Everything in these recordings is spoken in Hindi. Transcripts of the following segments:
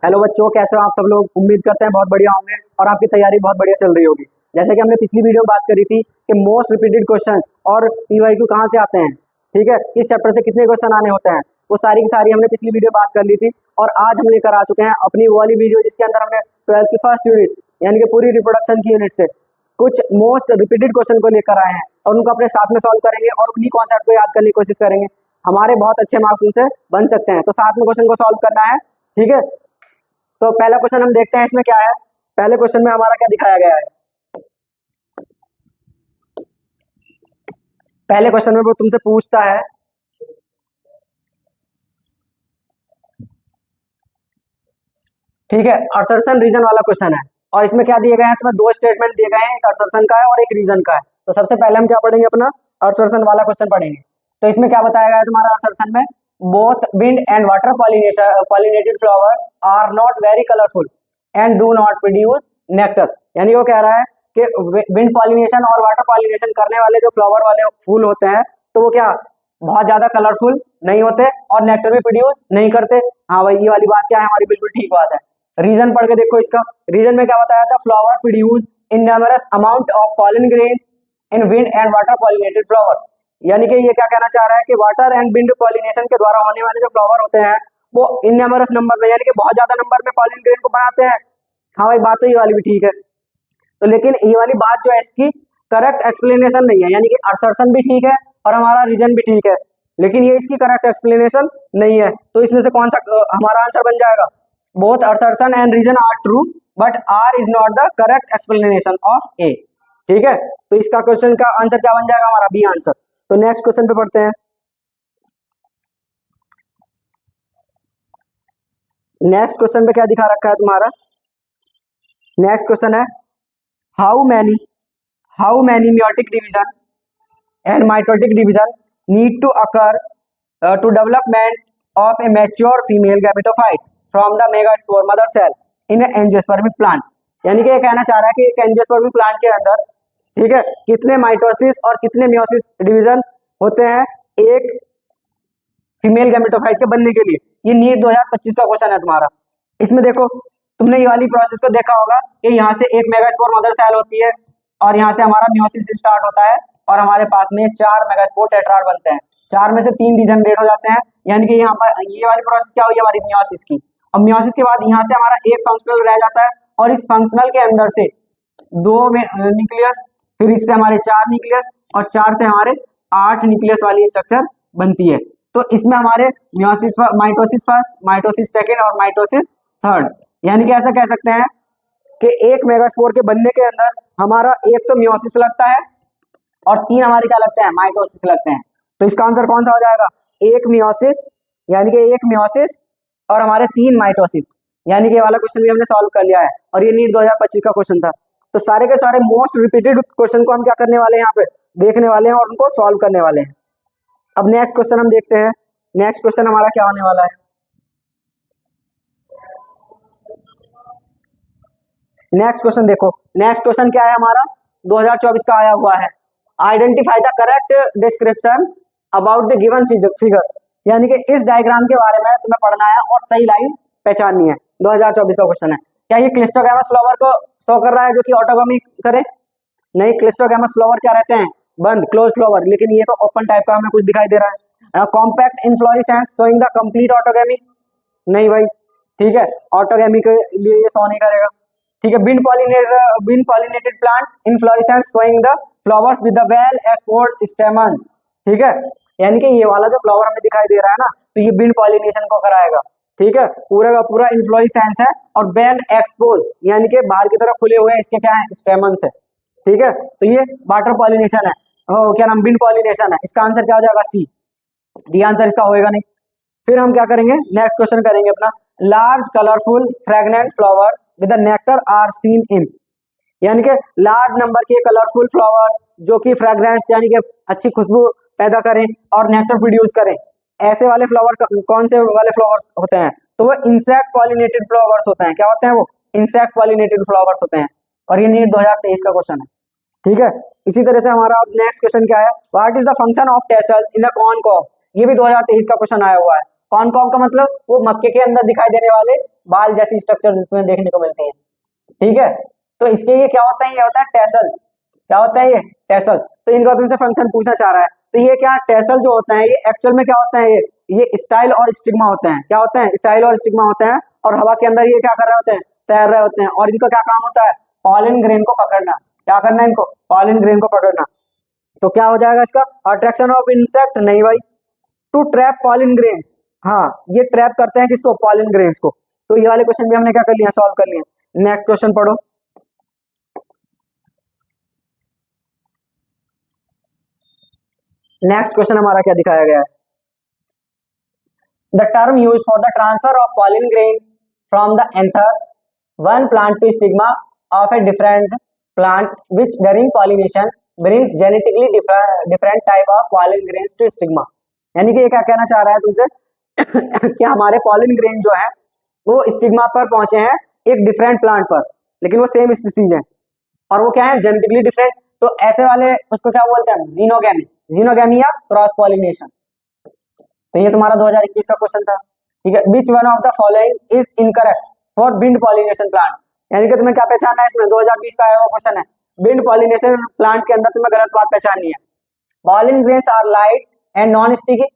हेलो बच्चों, कैसे हो आप सब लोग। उम्मीद करते हैं बहुत बढ़िया होंगे और आपकी तैयारी बहुत बढ़िया चल रही होगी। जैसे कि हमने पिछली वीडियो में बात करी थी कि मोस्ट रिपीटेड क्वेश्चंस और पीवाईक्यू कहाँ से आते हैं, ठीक है, इस चैप्टर से कितने क्वेश्चन आने होते हैं, वो सारी की सारी हमने पिछली वीडियो बात कर ली थी। और आज हम लेकर आ चुके हैं अपनी वो वाली वीडियो जिसके अंदर हमने 12th की फर्स्ट यूनिट यानी कि पूरी रिप्रोडक्शन की यूनिट से कुछ मोस्ट रिपीटेड क्वेश्चन को लेकर आए हैं और उनको अपने साथ में सॉल्व करेंगे और उन्हीं कॉन्सेप्ट को याद करने की कोशिश करेंगे। हमारे बहुत अच्छे मार्क्स उनसे बन सकते हैं, तो साथ में क्वेश्चन को सॉल्व करना है, ठीक है। तो पहला क्वेश्चन हम देखते हैं इसमें क्या है। पहले क्वेश्चन में हमारा क्या दिखाया गया है। पहले क्वेश्चन में वो तुमसे पूछता है, ठीक है, असर्शन रीजन वाला क्वेश्चन है और इसमें क्या दिए गए हैं, तुम्हें दो स्टेटमेंट दिए गए हैं, एक असर्शन का है और एक रीजन का है। तो सबसे पहले हम क्या पढ़ेंगे, अपना असर्शन वाला क्वेश्चन पढ़ेंगे। तो इसमें क्या बताया गया है तुम्हारा असर्शन में, both wind and water pollinated flowers are not very colourful and do not produce nectar. यानी वो कह रहा है कि विंड पॉलिनेशन और वाटर पॉलिनेशन करने वाले जो फ्लावर वाले फूल होते हैं तो वो क्या बहुत ज्यादा कलरफुल नहीं होते और नेक्टर भी प्रोड्यूस नहीं करते। हाँ भाई, ये वाली बात क्या है हमारी, बिल्कुल ठीक बात है। रीजन पढ़ के देखो इसका। रीजन में क्या बताया था, flower produce in numerous amount of pollen grains in wind and water pollinated flower. यानी कि ये क्या कहना चाह रहा है कि वाटर एंड विंड पॉलिनेशन के द्वारा होने वाले जो फ्लावर होते हैं वो इन न्यूमरस नंबर में यानी कि बहुत ज्यादा नंबर में पॉलन ग्रेन को बनाते हैं। हाँ भाई, बात तो ये वाली भी ठीक है। तो लेकिन ये वाली बात जो है इसकी करेक्ट एक्सप्लेनेशन नहीं है, यानी कि असर्शन भी ठीक है और हमारा रीजन भी ठीक है, लेकिन ये इसकी करेक्ट एक्सप्लेनेशन नहीं है। तो इसमें से कौन सा हमारा आंसर बन जाएगा, both assertion and reason are true but R is not the correct explanation of A. ठीक है, तो इसका क्वेश्चन का आंसर क्या बन जाएगा, हमारा बी आंसर। तो नेक्स्ट क्वेश्चन पे पढ़ते हैं। नेक्स्ट क्वेश्चन पे क्या दिखा रखा है तुम्हारा। नेक्स्ट क्वेश्चन है how many meiotic division and mitotic division need to occur to development of a mature female gametophyte from the megaspore mother cell in an angiospermic plant। यानी कि ये कहना चाह रहा है कि एक एंजियोस्पर्मिक प्लांट के अंदर, ठीक है, कितने माइटोसिस और कितने मियोसिस डिवीजन होते हैं एक फीमेल गैमेटोफाइट के बनने के लिए। ये नीट 2025 का क्वेश्चन है तुम्हारा। इसमें देखो, तुमने ये वाली प्रोसेस को देखा होगा कि यहाँ से एक मेगास्पोर मदर सेल होती है और यहाँ से हमारा मियोसिस स्टार्ट होता है और हमारे पास में 4 मेगास्पोर टेट्राड बनते हैं। 4 में से 3 डिजनरेट हो जाते हैं, यानी कि यहाँ पर ये वाली प्रोसेस क्या हुई हमारी मियोसिस की। और मियोसिस के बाद यहाँ से हमारा एक फंक्शनल रह जाता है और इस फंक्शनल के अंदर से 2 न्यूक्लियस, फिर इससे हमारे 4 न्यूक्लियस और 4 से हमारे 8 न्यूक्लियस वाली स्ट्रक्चर बनती है। तो इसमें हमारे माइटोसिस फर्स्ट, माइटोसिस सेकेंड और माइटोसिस थर्ड, यानी कि ऐसा कह सकते हैं कि एक मेगास्पोर के बनने के अंदर हमारा एक तो मियोसिस लगता है और 3 हमारे क्या लगते हैं, माइटोसिस लगते हैं। तो इसका आंसर कौन सा हो जाएगा, एक मियोसिस, यानी कि एक मियोसिस और हमारे 3 माइटोसिस। यानी कि ये वाला क्वेश्चन भी हमने सॉल्व कर लिया है और ये नीट 2025 का क्वेश्चन था। तो सारे के सारे मोस्ट रिपीटेड क्वेश्चन को हम क्या करने वाले हैं, यहाँ पे देखने वाले हैं और उनको सॉल्व करने वाले हैं। अब नेक्स्ट क्वेश्चन हम देखते हैं। नेक्स्ट क्वेश्चन हमारा क्या होने वाला है। नेक्स्ट क्वेश्चन देखो, नेक्स्ट क्वेश्चन क्या है हमारा, 2024 का आया हुआ है। Identify the correct description about the given figure. यानी कि इस डायग्राम के बारे में तुम्हें पढ़ना है और सही लाइन पहचाननी है। 2024 का क्वेश्चन है। क्या ये क्लिस्टोगैमस फ्लावर को शो कर रहा है जो कि ऑटोगमी करे? नहीं, क्लिस्टोगैमस फ्लावर क्या रहते हैं, बंद, क्लोज फ्लावर, लेकिन ये तो ओपन टाइप का हमें कुछ दिखाई दे रहा है। Compact inflorescence showing the complete autogamy, नहीं भाई, ठीक है, ऑटोगेमी के लिए ये शो नहीं करेगा। ठीक है, wind pollinated plant inflorescence showing the flowers with the well export stamens. ठीक है, यानी कि ये वाला जो फ्लावर हमें दिखाई दे रहा है ना, तो ये विंड पॉलिनेशन को कराएगा। ठीक है, पूरा का पूरा इनफ्लोरेसेंस है और वेल एक्सपोज यानी कि बाहर की तरफ खुले हुए इसके क्या है, स्टेमन्स है। ठीक है, तो ये वाटर पॉलिनेशन है, क्या नाम, विंड पॉलिनेशन है। इसका आंसर क्या हो जाएगा, सी। डी आंसर इसका होएगा नहीं। फिर हम क्या करेंगे, नेक्स्ट क्वेश्चन करेंगे अपना, large colourful fragrant flowers with the nectar are seen in. यानी कि लार्ज नंबर के कलरफुल फ्लावर जो कि फ्रेगनेंट्स यानी कि अच्छी खुशबू पैदा करें और नेक्टर प्रोड्यूस करें, ऐसे वाले फ्लावर कौन से वाले फ्लावर्स होते हैं, तो वो इंसेक्ट पॉलिनेटेड फ्लावर्स होते हैं। क्या होते हैं वो, इंसेक्ट पॉलिनेटेड फ्लावर्स होते हैं। और ये नीट 2023 का क्वेश्चन है। ठीक है, इसी तरह से हमारा नेक्स्ट क्वेश्चन क्या है, what is the function of tassels in the corn cob. ये भी 2023 का क्वेश्चन आया हुआ है। कॉनकॉर्ड का मतलब वो मक्के के अंदर दिखाई देने वाले बाल जैसी स्ट्रक्चर इसमें देखने को मिलते हैं, ठीक है। तो इसके ये क्या होता है, ये होता है टेसल्स। क्या होता है ये टेसल्स। तो इनका तुमसे फंक्शन पूछना चाह रहा है, तो ये क्या टेसल जो होता है ये एक्चुअल में क्या होता है, ये स्टाइल और स्टिग्मा होते हैं। क्या होते हैं, स्टाइल और स्टिग्मा होते हैं, और हवा के अंदर ये क्या कर रहे होते हैं, तैर रहे होते हैं, और इनका क्या काम होता है, पॉलन ग्रेन को पकड़ना। क्या करना है इनको, पॉलन ग्रेन को पकड़ना। तो क्या हो जाएगा इसका, अट्रैक्शन ऑफ इंसेक्ट, नहीं भाई, टू ट्रैप पॉलन ग्रेन्स। हाँ, ये ट्रैप करते हैं किसको, पॉलन ग्रेन्स को। तो ये वाले क्वेश्चन भी हमने क्या कर लिया, सॉल्व कर लिया। नेक्स्ट क्वेश्चन पढ़ो। नेक्स्ट क्वेश्चन हमारा क्या दिखाया गया है, the term use for the transfer of pollen grains from the anther one plant to stigma of a different plant which during pollination brings genetically different type of pollen grains to stigma. यानी कि ये क्या कहना चाह रहा है तुमसे कि हमारे पॉलन ग्रेन जो है वो स्टिग्मा पर पहुंचे हैं एक डिफरेंट प्लांट पर, लेकिन वो सेम स्पीसीज है, और वो क्या है, जेनेटिकली डिफरेंट। तो ऐसे वाले उसको क्या बोलते हैं, जीनोगैमी, जीनोगैमी या क्रॉस पॉलिनेशन। तो ये तुम्हारा 2021 का क्वेश्चन था, ठीक है। Which one of the following is incorrect for wind pollination plant. यानी कि तुम्हें क्या पहचानना है इसमें, 2020 का आया हुआ क्वेश्चन है, विंड पॉलिनेशन प्लांट के अंदर तुम्हें गलत बात पहचाननी है। Pollen grains are light and non sticky,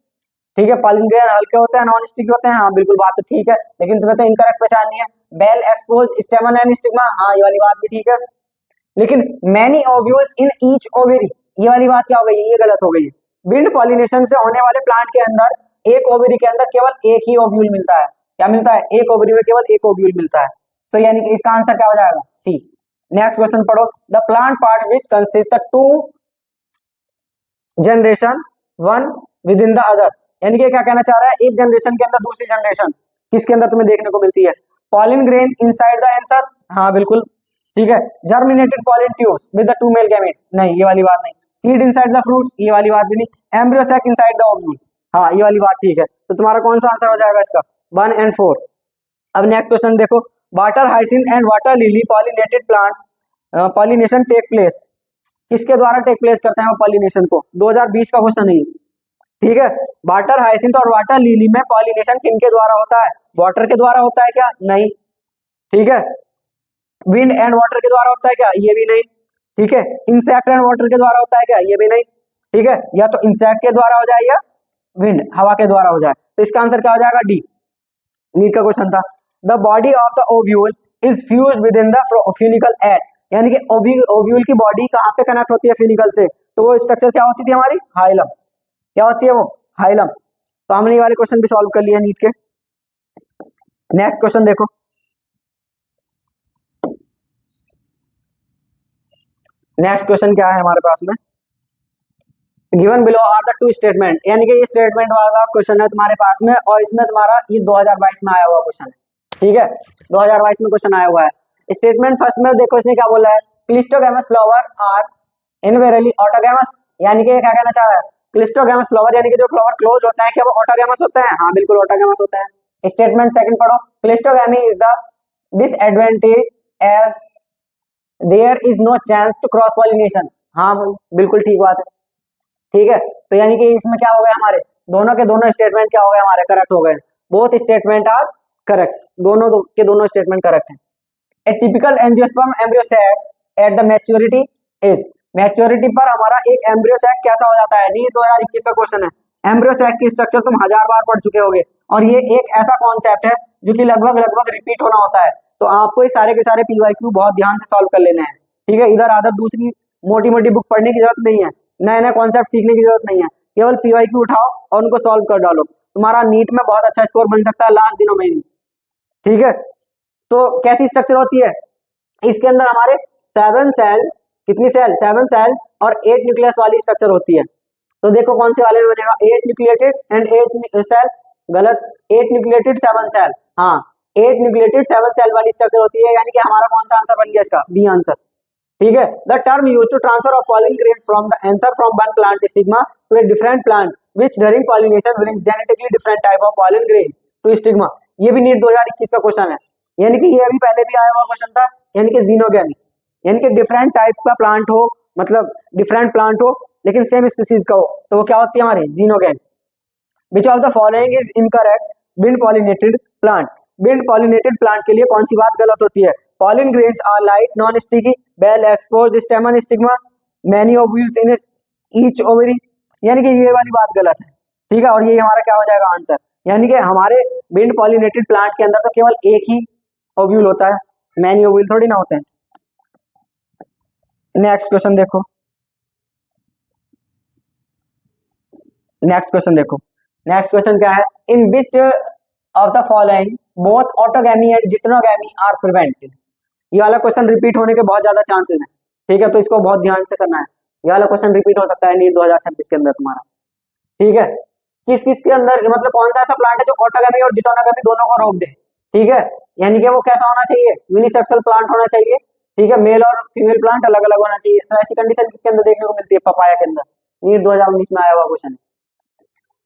ठीक है, पॉलिन ग्रेन हल्के होते हैं, नॉन स्टिकी होते हैं, हाँ बिल्कुल बात तो ठीक है, लेकिन तुम्हें तो इनकरेक्ट पहचाननी है। Well expose stamen and stigma, हाँ ये वाली बात भी ठीक है, लेकिन many ovules in each ovary, ये वाली बात क्या हो गई, ये गलत हो गई है। विंड पॉलिनेशन से होने वाले प्लांट के अंदर एक ओवेरी के अंदर केवल एक ही ओव्यूल मिलता है। क्या मिलता है, एक ओवेरी में केवल एक ओव्यूल मिलता है। तो यानी कि इसका आंसर क्या हो जाएगा, सी। नेक्स्ट क्वेश्चन पढ़ो, the plant part which consist the two generation one with in the other. यानी कि क्या कहना चाह रहा है, एक जनरेशन के अंदर दूसरी जनरेशन किसके अंदर तुम्हें देखने को मिलती है, pollen grain inside the anther, हाँ बिल्कुल ठीक है। Germinated pollen tubes with the two male gametes, नहीं ये वाली बात नहीं। सीड इनसाइड द फ्रूट्स, ये वाली बात भी नहीं। Embryo sac inside the ovule, हाँ ये वाली बात ठीक है। तो तुम्हारा कौन सा आंसर हो जाएगा इसका, 1 and 4। अब नेक्स्ट क्वेश्चन देखो, water hyacinth and water lily pollinated plant pollination take place, किसके द्वारा टेक प्लेस करते हैं वो पॉलिनेशन को, 2020 का क्वेश्चन है, ठीक है। वाटर हाइसिंथ और वाटर लिली में पॉलिनेशन किनके द्वारा होता है, वाटर के द्वारा होता है क्या, नहीं, ठीक है। विंड एंड वाटर के द्वारा होता है क्या, ये भी नहीं, ठीक है। इंसेक्ट एंड वाटर के द्वारा होता है क्या, ये भी नहीं, ठीक है। या तो इंसेक्ट के द्वारा हो जाए या विंड हवा के द्वारा हो जाए। तो इसका आंसर क्या हो जाएगा, डी। नीट का क्वेश्चन था, the body of the ovule is fused with in the funicle at. यानी कि ओव्यूल की बॉडी कहाँ पे कनेक्ट होती है, फिनिकल से, तो वो स्ट्रक्चर क्या होती थी हमारी, हाइलम। क्या होती है वो, हाइलम। तो हमने ये वाले क्वेश्चन भी सॉल्व कर लिया नीट के। नेक्स्ट क्वेश्चन देखो, नेक्स्ट क्वेश्चन क्या है हमारे पास में, given below are the two statement. यानी कि ये स्टेटमेंट वाला क्वेश्चन है तुम्हारे पास में, और इसमें तुम्हारा ये 2022 में आया हुआ क्वेश्चन है, ठीक है। 2022 में क्वेश्चन आया हुआ है। स्टेटमेंट फर्स्ट में देखो इसने क्या बोला है, क्लिस्टोगैमस फ्लावर आर इनवेरियबली ऑटोगैमस। यानी कि क्या कहना चाह रहा है, क्लिस्टोगैमस फ्लावर यानी कि जो फ्लावर क्लोज होता है क्या वो ऑटोगैमस होता है, हाँ बिल्कुल ऑटोगैमस होता है। स्टेटमेंट सेकंड पढ़ो, cleistogamy is the disadvantage as there is no chance to cross pollination, हाँ बिल्कुल ठीक बात है, ठीक है। तो यानी कि इसमें क्या हो गया, हमारे दोनों के दोनों स्टेटमेंट क्या हो गए, हमारे करेक्ट हो गए, बोथ स्टेटमेंट आर करेक्ट, दोनों के दोनों स्टेटमेंट करेक्ट हैं। A typical angiosperm embryo sac at the maturity is, maturity पर हमारा एक एम्ब्रियो सैक कैसा हो जाता है, नीट 2021 का क्वेश्चन है। एम्ब्रियो सैक की स्ट्रक्चर तुम 1000 बार पढ़ चुके होगे, और ये एक ऐसा कॉन्सेप्ट है जो कि लगभग लगभग रिपीट होना होता है। तो आपको ये सारे के सारे पीवाईक्यू बहुत ध्यान से सॉल्व कर लेना है, ठीक है। इधर आदर दूसरी मोटी मोटी बुक पढ़ने की जरूरत नहीं है, नए नए कॉन्सेप्ट सीखने की जरूरत नहीं है, केवल पीवाईक्यू उठाओ और उनको सॉल्व कर डालो, तुम्हारा नीट में बहुत अच्छा स्कोर बन सकता है लास्ट दिनों में ही, ठीक है। तो कैसी स्ट्रक्चर होती है, इसके अंदर हमारे 7 सेल, कितनी सेल, 7 सेल और 8 न्यूक्लियस वाली स्ट्रक्चर होती है। तो देखो कौन से वाले में बनेगा, 8 न्यूक्लिएटेड एंड 8 सेल, गलत, 8 न्यूक्लिएटेड 7 सेल, हाँ 8 न्यूक्लिएटेड 7 सेल वाली स्ट्रक्चर होती है। यानी कि हमारा कौन सा आंसर बन गया इसका, बी आंसर, ठीक है। The term use to transfer of pollen grains from the anther from one plant stigma to a different plant which during pollination brings genetically different type of pollen grains to stigma. ये भी नीट 2021 का क्वेश्चन है, यानी कि ये अभी पहले भी आया हुआ क्वेश्चन था। यानी कि जीनोगैमी, यानी कि डिफरेंट टाइप का प्लांट हो, मतलब डिफरेंट प्लांट हो लेकिन सेम स्पीसीज का हो, तो वो क्या होती है हमारी xenogamy. Which of the following is incorrect? Wind pollinated plant, wind pollinated plant के लिए कौन सी बात गलत होती है? Pollen grains are light, non sticky, well exposed stamen stigma, many ovules in each ovary, यानी कि ये वाली बात गलत है। ठीक है, और ये हमारा क्या हो जाएगा आंसर, यानी कि हमारे विंड पॉलिनेटेड प्लांट के अंदर तो केवल एक ही ओव्यूल होता है, मैनी ओव्यूल थोड़ी ना होते हैं। नेक्स्ट क्वेश्चन देखो, नेक्स्ट क्वेश्चन देखो, नेक्स्ट क्वेश्चन क्या है? In which of the following both autogamy and geitonogamy are prevented? ये वाला क्वेश्चन रिपीट होने के बहुत ज्यादा चांसेस हैं, ठीक है, तो इसको बहुत ध्यान से करना है। ये वाला क्वेश्चन रिपीट हो सकता है नीट 2026 के अंदर तुम्हारा, ठीक है। किस किस के अंदर, मतलब कौन सा ऐसा प्लांट है जो ऑटोगैमी और जिटोनोगैमी दोनों को रोक दे? ठीक है, यानी कि वो कैसा होना चाहिए? यूनिसेक्सुअल प्लांट होना चाहिए, ठीक है, मेल और फीमेल प्लांट अलग अलग होना चाहिए। तो ऐसी कंडीशन किसके अंदर देखने को मिलती है? पपाया के अंदर, नीट 2019 में आया हुआ क्वेश्चन है।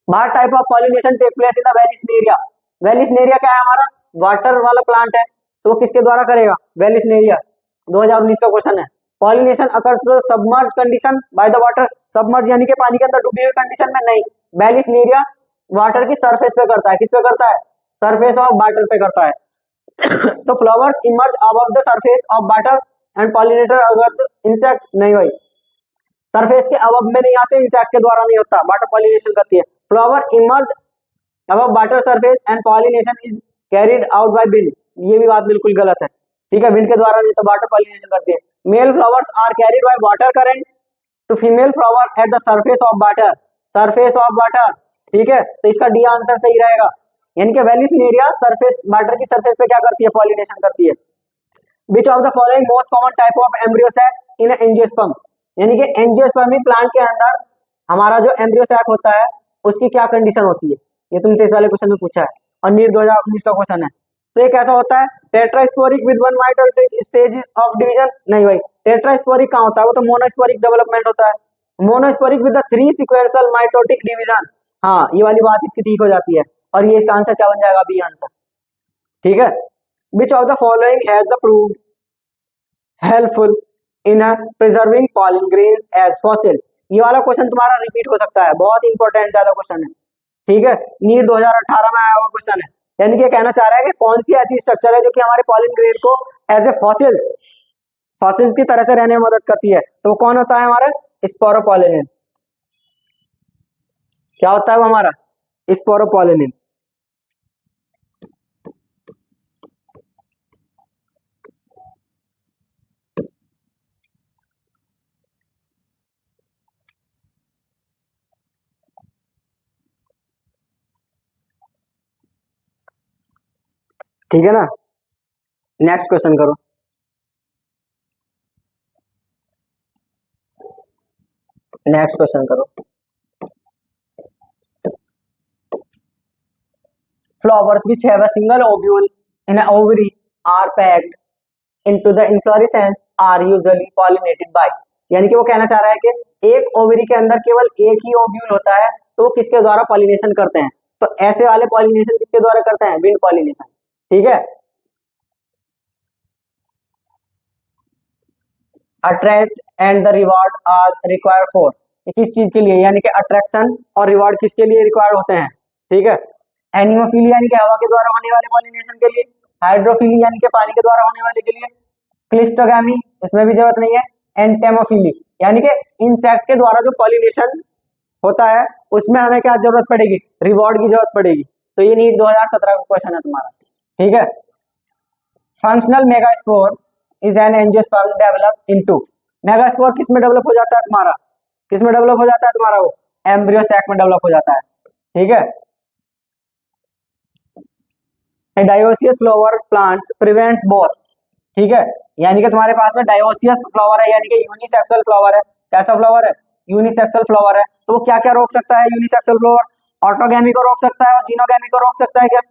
Bar type of pollination take place in the Vallisneria, Vallisneria क्या है हमारा? वाटर वाला प्लांट है, तो वो किसके द्वारा करेगा? वेलिस्नेरिया, 2019 का क्वेश्चन है। Pollination occurs to submerge condition by the water, submerge यानी कि पानी के अंदर डूबी हुई कंडीशन में नहीं, वेलिस्नेरिया वाटर की सरफेस पे करता है। किस पे करता है? सरफेस ऑफ वाटर पे करता है। तो flowers emerge above the surface of water and pollinator अगर इंसेक्ट नहीं भाई, सरफेस के अबव में नहीं आते, इंसेक्ट के द्वारा नहीं होता, वाटर पॉलिनेशन करती है। Flower emerge above water surface and pollination is carried out by wind, ये भी बात बिल्कुल गलत है, ठीक है, विंड के द्वारा नहीं, तो वाटर पॉलिनेशन करती है। Male flowers are carried by water current to female flower at the surface of water, surface of water, ठीक है, तो इसका डी आंसर सही रहेगा। यानी कि वेलिस्नेरिया सरफेस, वाटर की सरफेस पे क्या करती है? पॉलिनेशन करती है। Which of the following most common type of embryo sac in angiosperm, यानी कि एंजियोस्पर्मी प्लांट के अंदर हमारा जो एम्ब्रियो सैक होता है उसकी क्या कंडीशन होती है? ये तुमसे इस वाले क्वेश्चन में पूछा है और नीट 2019 का क्वेश्चन है। तो ये कैसा होता है? Tetrasporic with one mitotic stage of division, नहीं भाई, टेट्रास्पोरिक कहाँ होता है? वो तो मोनोस्पोरिक डेवलपमेंट होता है। Monosporic with the 3 sequential mitotic division, हाँ, ये वाली बात इसकी ठीक हो जाती है, और ये इसका आंसर क्या बन जाएगा? बी आंसर, ठीक है। Which of the following has the proved helpful in preserving pollen grains as fossils, ये वाला क्वेश्चन तुम्हारा रिपीट हो सकता है, बहुत इंपॉर्टेंट ज्यादा क्वेश्चन है, ठीक है, नीट 2018 में आया हुआ क्वेश्चन है। यानी कि कहना चाह रहा है कि कौन सी ऐसी स्ट्रक्चर है जो कि हमारे पॉलिन ग्रेन को एज ए फॉसिल्स, फॉसिल्स की तरह से रहने में मदद करती है? तो वो कौन होता है हमारा? स्पोरोपोलिनिन। क्या होता है वो हमारा? स्पोरोपोलिनिन। ठीक है ना, नेक्स्ट क्वेश्चन करो। नेक्स्ट क्वेश्चन करो। Flowers which have a single ovule in an ovary are packed into the inflorescence are usually pollinated by, यानी कि वो कहना चाह रहा है कि एक ओवरी के अंदर केवल एक ही ओव्यूल होता है, तो वो किसके द्वारा पॉलिनेशन करते हैं? तो ऐसे वाले पॉलिनेशन किसके द्वारा करते हैं? विंड पॉलिनेशन, ठीक है। Attract and the reward are required for, किस चीज के लिए? यानी कि अट्रैक्शन और रिवॉर्ड किसके लिए रिक्वायर्ड होते हैं? ठीक है। एनिमोफिली यानी कि हवा के द्वारा होने वाले पॉलिनेशन के लिए, हाइड्रोफिली यानी कि पानी के द्वारा होने वाले के लिए, क्लिस्टोगैमी इसमें भी जरूरत नहीं है, एंटेमोफिली यानी कि इंसेक्ट के द्वारा जो पॉलिनेशन होता है उसमें हमें क्या जरूरत पड़ेगी? रिवॉर्ड की जरूरत पड़ेगी। तो ये नीट 2017 का क्वेश्चन है तुम्हारा, ठीक है। Functional megaspore is an angiosperm develops into, megaspore किस में डेवलप हो जाता है तुम्हारा? किस में डेवलप हो जाता है तुम्हारा? वो एम्ब्रियो सैक में डेवलप हो जाता है, ठीक है। Dioecious flower plants prevents both, ठीक है, यानी कि तुम्हारे पास में डायोसियस फ्लावर है, यानी कि यूनिसेक्सुअल फ्लावर है। कैसा फ्लावर है? यूनिसेक्सुअल फ्लावर है। तो वो क्या क्या रोक सकता है यूनिसेक्सुअल फ्लावर? ऑटोगैमी को रोक सकता है और जीनोगैमी को रोक सकता है क्या?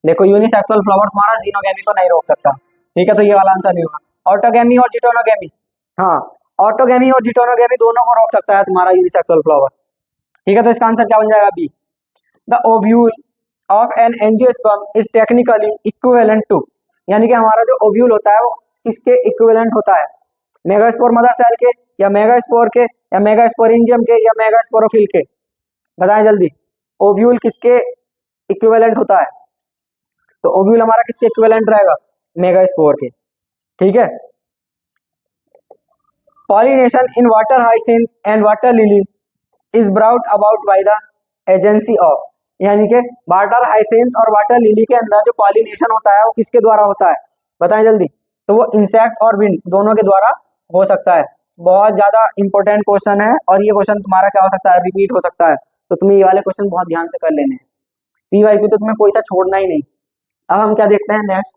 देखो, यूनिसेक्सुअल फ्लावर तुम्हारा जीनोगैमी को नहीं रोक सकता, ठीक है, तो ये वाला आंसर नहीं होगा। ऑटोगैमी और जिटोनोगैमी, हाँ, ऑटोगैमी और जिटोनोगैमी दोनों को रोक सकता है तुम्हारा यूनिसेक्सुअल फ्लावर, ठीक है, तो इसका आंसर क्या बन जाएगा? B. The ovule of an angiosperm is technically equivalent to, यानी कि हमारा जो ओव्यूल होता है वो किसके इक्विवेलेंट होता है? मेगास्पोर मदर सेल के, या मेगास्पोर के, या मेगास्पोरेंजियम के, या मेगास्पोरोफिल के? बताएं जल्दी। ओव्यूल किसके इक्विवेलेंट होता है? तो ओव्यूल हमारा किसके इक्विवेलेंट रहेगा? मेगास्पोर के। ठीक है। Pollination in water hyacinth and water lily is brought about by the agency of, यानी कि वाटर हाइसिंथ और वाटर लिली के अंदर जो पॉलिनेशन होता है वो किसके द्वारा होता है? बताएं जल्दी। तो वो इंसेक्ट और विंड दोनों के द्वारा हो सकता है। बहुत ज्यादा इंपॉर्टेंट क्वेश्चन है और ये क्वेश्चन तुम्हारा क्या हो सकता है? रिपीट हो सकता है। तो तुम्हें ये वाले क्वेश्चन बहुत ध्यान से कर लेने हैं। पीवाईक्यू तो तुम्हें कोई सा छोड़ना ही नहीं। अब हम क्या देखते हैं? नेक्स्ट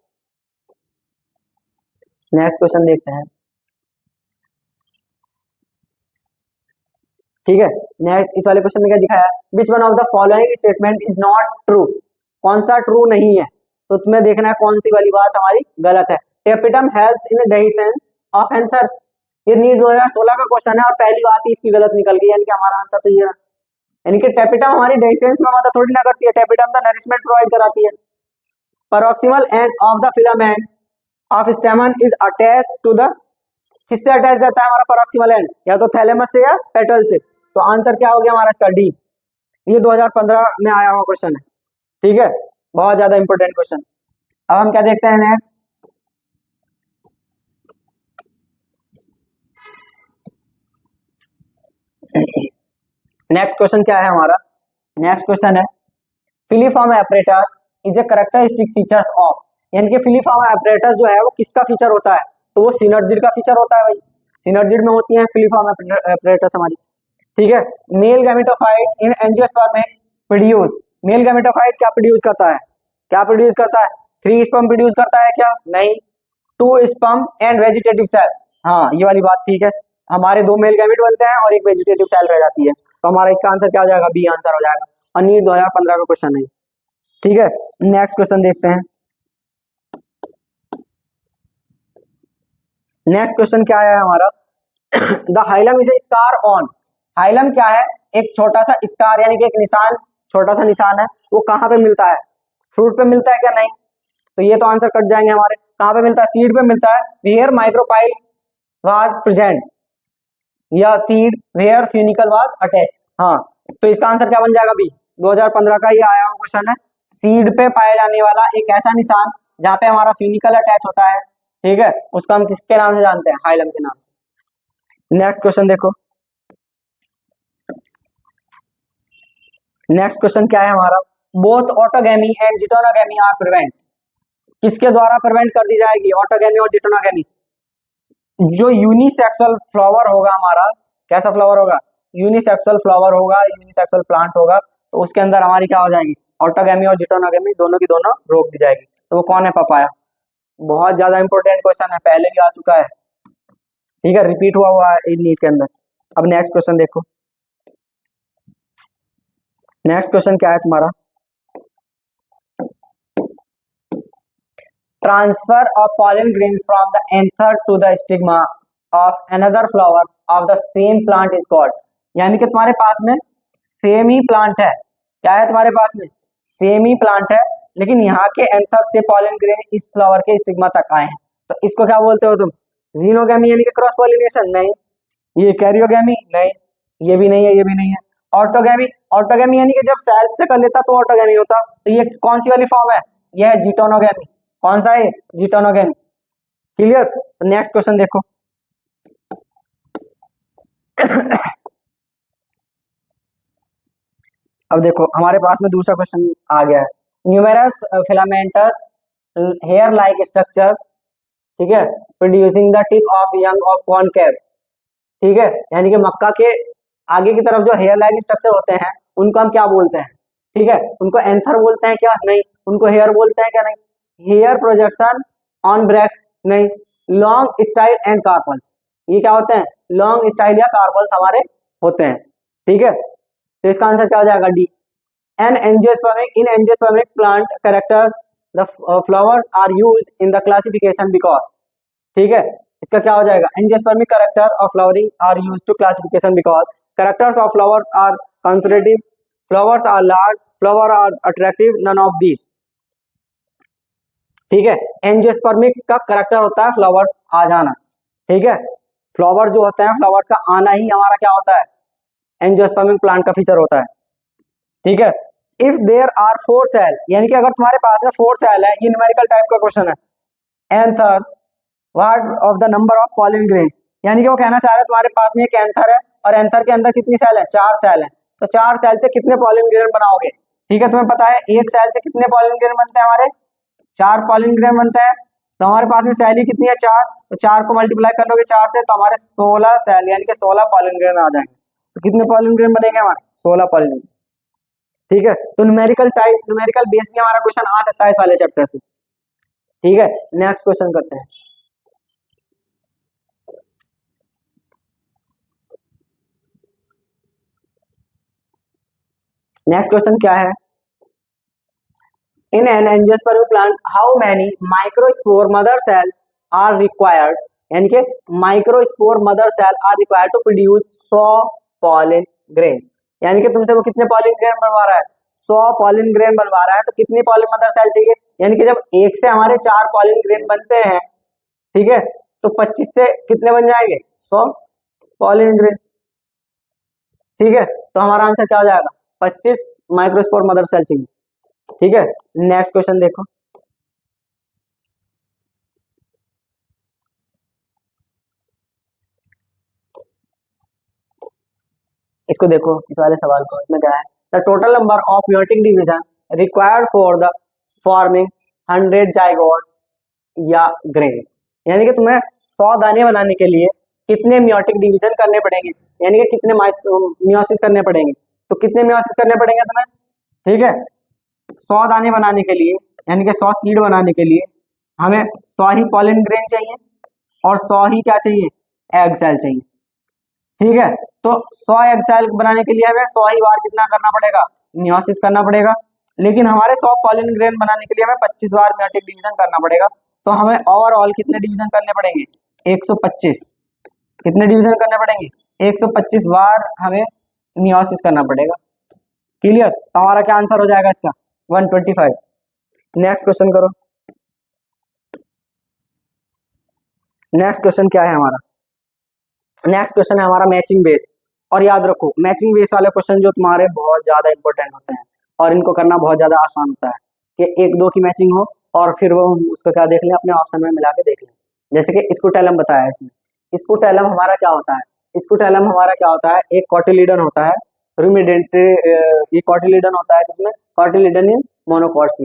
नेक्स्ट क्वेश्चन देखते हैं। ठीक है। नेक्स्ट इस वाले क्वेश्चन में क्या दिखाया? Which one of the following statement is not true? कौन सा ट्रू नहीं है? तो तुम्हें देखना है कौन सी वाली बात हमारी गलत है। Tapetum helps in digestion of anther, ये नीट 2016 का क्वेश्चन है और पहली बात ही इसकी गलत निकल गई, यानी कि हमारा आंसर तो ये है। यानी कि टेपिटम हमारी डाइजेशन में मदद थोड़ी ना करती है, टेपिटम तो नरिशमेंट प्रोवाइड कराती है। Proximal end of the filament of stamen is attached to the, किससे अटैच रहता है हमारा पैरोक्सिमल एंड? या तो थैलेमस से या पेटल से। तो आंसर क्या हो गया हमारा इसका? डी। ये 2015 में आया हुआ क्वेश्चन है। ठीक है, बहुत ज्यादा इंपॉर्टेंट क्वेश्चन। अब हम क्या देखते हैं? नेक्स्ट नेक्स्ट क्वेश्चन क्या है हमारा? नेक्स्ट क्वेश्चन है filiform apparatus is a characteristic features of, यानी कि फिलीफॉर्म एपरेटस जो है वो किसका फीचर होता है? तो वो सिनर्जिड का फीचर होता है भाई। सिनर्जिड में होती है फिलीफॉर्म एपरेटस हमारी। ठीक है। मेल गैमेटोफाइट इन एंजियोस्पर्म प्रोड्यूस, मेल गैमेटोफाइट क्या प्रोड्यूस करता है? क्या प्रोड्यूस करता है? 3 स्पर्म प्रोड्यूस करता है क्या? नहीं। 2 स्पर्म एंड वेजिटेटिव सेल, हाँ ये वाली बात ठीक है। हमारे 2 मेल गैमेट बनते हैं और एक वेजिटेटिव सेल रह जाती है। तो हमारा इसका आंसर क्या हो जाएगा? बी आंसर हो जाएगा। और नीट 2015 का क्वेश्चन है। ठीक है। नेक्स्ट क्वेश्चन देखते हैं। नेक्स्ट क्वेश्चन क्या है हमारा? The hilum is a scar on, hilum क्या है? एक छोटा सा स्कार, यानी कि एक निशान, छोटा सा निशान है। वो कहाँ पे मिलता है? फ्रूट पे मिलता है क्या? नहीं। तो ये तो आंसर कट जाएंगे हमारे। कहाँ पे मिलता है? सीड पे मिलता है। वेयर माइक्रोपाइल वाज प्रेजेंट, या seed where funicle was attach. हाँ, तो इसका आंसर क्या बन जाएगा? बी। 2015 का ये आया हुआ क्वेश्चन है। सीड पे पाया जाने वाला एक ऐसा निशान जहाँ पे हमारा फ्यूनिकल अटैच होता है, ठीक है, उसको हम किसके नाम से जानते हैं? हाइलम के नाम से। नेक्स्ट क्वेश्चन देखो। नेक्स्ट क्वेश्चन क्या है हमारा? Both autogamy and geitonogamy are prevent, किसके द्वारा प्रिवेंट कर दी जाएगी ऑटोगैमी और जिटोनोगैमी? जो यूनिसेक्सुअल फ्लावर होगा हमारा, कैसा फ्लावर होगा? यूनिसेक्सुअल फ्लावर होगा, यूनिसेक्सुअल प्लांट होगा, तो उसके अंदर हमारी क्या हो जाएगी? ऑटोगैमी और जिटोनोगैमी दोनों की दोनों रोक दी जाएगी। तो वो कौन है? पपाया। बहुत ज्यादा इंपॉर्टेंट क्वेश्चन है, पहले भी आ चुका है। ठीक है, रिपीट हुआ है इन नीट के अंदर। अब नेक्स्ट क्वेश्चन देखो। नेक्स्ट क्वेश्चन क्या है तुम्हारा? Transfer of pollen grains from the anther to the stigma of another flower of the same plant is called, यानी कि तुम्हारे पास में सेम ही प्लांट है। क्या है तुम्हारे पास में? सेम ही प्लांट है, लेकिन यहाँ के एंथर से पॉलन ग्रेन इस फ्लावर के स्टिग्मा तक आए हैं। तो इसको क्या बोलते हो तुम? जीनोगैमी, यानी कि क्रॉस पॉलिनेशन? नहीं। ये कैरियोगैमी? नहीं। ये भी नहीं है, ये भी नहीं है। ऑटोगैमी, ऑटोगैमी यानी कि जब सेल्फ से कर लेता तो ऑटोगैमी होता। तो ये कौन सी वाली फॉर्म है? यह है जिटोनोगैमी। कौन सा है? जिटोनोगैमी। क्लियर? नेक्स्ट क्वेश्चन देखो। अब देखो हमारे पास में दूसरा क्वेश्चन आ गया है। Numerous filamentous hair like structures, ठीक है, producing the tip of young of concave, ठीक है, यानी कि मक्का के आगे की तरफ जो हेयर लाइक स्ट्रक्चर होते हैं उनको हम क्या बोलते हैं? ठीक है, उनको एंथर बोलते हैं क्या? नहीं। उनको हेयर बोलते हैं क्या? नहीं। Hair projection on bracts? नहीं। लॉन्ग स्टाइल एंड कार्पल्स, ये क्या होते हैं? लॉन्ग स्टाइल या कार्पल्स हमारे होते हैं। ठीक है, तो इसका आंसर क्या हो जाएगा? D. An angiospermic in angiospermic plant character the flowers are used in the classification because, ठीक है, इसका क्या हो जाएगा? Angiospermic character of flowering are used to classification because characters of flowers are conservative, flowers are large, flower are attractive, none of these. ठीक है, एंजियोस्पर्मिक का कैरेक्टर होता है फ्लावर्स आ जाना। ठीक है, फ्लावर जो होते हैं, फ्लावर्स का आना ही हमारा क्या होता है? एंजियोस्पर्मिक प्लांट का फीचर होता है। ठीक है, इफ देयर आर 4 सेल, यानी कि अगर तुम्हारे पास में 4 सेल है, ये न्यूमेरिकल टाइप का क्वेश्चन है। Anthers what of the number of pollen grains, यानी कि वो कहना चाह रहा है तुम्हारे पास में एक एंथर है और एंथर के अंदर कितनी सेल है, 4 सेल है, तो 4 सेल से कितने पॉलिन ग्रेन बनाओगे। ठीक है, तुम्हें पता है एक सेल से कितने पॉलिन ग्रेन बनते हैं, हमारे 4 पॉलिन ग्रेन बनते हैं। तो हमारे पास में सेल ही कितनी है, 4, तो 4 को मल्टीप्लाई कर लोगे 4 से, तो हमारे 16 सेल यानी कि 16 पॉलिन ग्रेन आ जाएंगे। तो कितने पॉलिन ग्रेन बनेंगे हमारे, 16 पॉलिन। ठीक है, तो न्यूमेरिकल बेस भी हमारा क्वेश्चन आ सकता है इस वाले चैप्टर से। ठीक है, नेक्स्ट क्वेश्चन करते हैं। नेक्स्ट क्वेश्चन क्या है, in an angiosperm plant how many microspore mother cells are required, यानी कि microspore mother cell are required to produce 100 pollen grain, यानी कि तुमसे वो कितने पॉलिन ग्रेन बनवा रहा है, 100 पॉलिन ग्रेन बनवा रहा है, तो कितनी पॉलिन मदर सेल चाहिए, यानी कि जब एक से हमारे 4 पॉलिन ग्रेन बनते हैं, ठीक है, तो 25 से कितने बन जाएंगे, 100 पॉलिन ग्रेन। ठीक है, तो हमारा आंसर क्या हो जाएगा, 25 माइक्रोस्पोर मदर सेल चाहिए। ठीक है, नेक्स्ट क्वेश्चन देखो, इसको देखो, इस वाले सवाल को, इसमें क्या है, the total number of meiotic division required for the forming 100 zygote या ग्रेन्स, यानी कि तुम्हें 100 दाने बनाने के लिए कितने म्योटिक डिवीजन करने पड़ेंगे, यानी कि कितने मियोसिस करने पड़ेंगे, तो कितने मियोसिस करने पड़ेंगे तुम्हें। ठीक है, 100 दाने बनाने के लिए, यानी कि 100 सीड बनाने के लिए हमें 100 ही पॉलिन ग्रेन चाहिए और 100 ही क्या चाहिए, एग सेल चाहिए। ठीक है, तो 100 एग सेल बनाने के लिए हमें 100 ही बार कितना करना पड़ेगा, मियोसिस करना पड़ेगा, लेकिन हमारे 100 पॉलिन ग्रेन बनाने के लिए हमें 25 बार म्योटिक डिवीजन करना पड़ेगा, तो हमें ओवरऑल कितने डिवीजन करने पड़ेंगे, 125। कितने डिवीजन करने पड़ेंगे, 125 बार हमें मियोसिस करना पड़ेगा। क्लियर, तो हमारा क्या आंसर हो जाएगा इसका, 125। नेक्स्ट क्वेश्चन करो। नेक्स्ट क्वेश्चन क्या है हमारा, नेक्स्ट क्वेश्चन है हमारा मैचिंग बेस। और याद रखो मैचिंग बेस वाले क्वेश्चन जो तुम्हारे बहुत ज्यादा इंपॉर्टेंट होते हैं और इनको करना बहुत ज्यादा आसान होता है, कि एक दो की मैचिंग हो और फिर वो उसको क्या देख लें, अपने ऑप्शन में मिला के देख लें। जैसे कि स्कूटेलम बताया है इसमें, स्कूटेलम हमारा क्या होता है, स्कूटेलम हमारा क्या होता है, एक कॉटिलीडन होता है, रूमिडेंट, ये कॉटिलीडन होता है जिसमें कॉटिलीडन इन मोनोकॉट्स,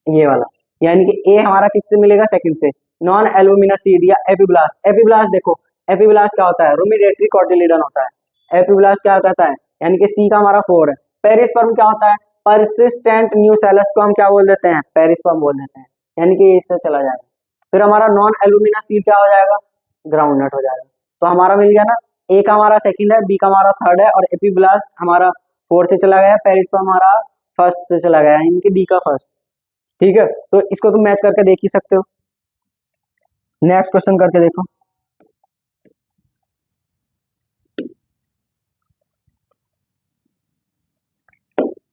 ये वाला, यानी कि ए हमारा किससे मिलेगा, सेकंड से, नॉन एल्यूमिनसीड या एपिब्लास्ट। एपिब्लास्ट देखो, एपिब्लास्ट क्या होता है, रूमिडेटरी कॉटिलीडन होता है। एपिब्लास्ट क्या कहता है, यानी कि सी का हमारा 4 है। पेरिस्पर्म क्या होता है, परसिस्टेंट न्यूसेलस को हम क्या बोल देते हैं, पेरिस्पर्म बोल देते हैं, यानी कि इससे चला जाएगा। फिर हमारा नॉन एल्यूमिनसीड क्या हो जाएगा, ग्राउंड नट हो जाएगा। तो हमारा मिल गया ना, ए का हमारा सेकंड है, बी का हमारा थर्ड है, और एपिब्लास्ट हमारा 4 से चला गया, पेरिस्पर्म हमारा फर्स्ट से चला गया, यानी कि डी का फर्स्ट। ठीक है, तो इसको तुम मैच करके देख ही सकते हो। नेक्स्ट क्वेश्चन करके देखो,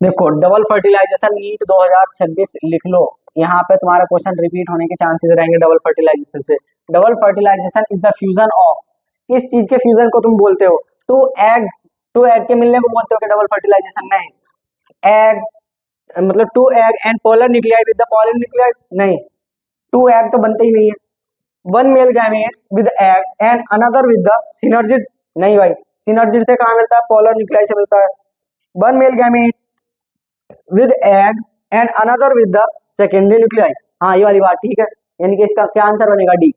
देखो डबल फर्टिलाइजेशन नीट 2026 लिख लो, यहाँ पे तुम्हारा क्वेश्चन रिपीट होने के चांसेस रहेंगे डबल फर्टिलाइजेशन से। Double fertilisation is the fusion of, किस चीज के फ्यूजन को तुम बोलते हो, टू एग के मिलने को बोलते हो कि डबल फर्टिलाइजेशन, नहीं। एग मतलब 2 egg and polar nuclei with the pollen nuclei, नहीं, 2 एग तो बनते ही नहीं है। 1 male gametes with egg and another with the synergid, नहीं भाई, सिनर्जिड से कहाँ मिलता है, पोलर न्यूक्लियाई से मिलता है। 1 male gamete with egg and another with the secondary nuclei, हाँ ये वाली बात ठीक है, यानी कि इसका क्या आंसर बनेगा, डी।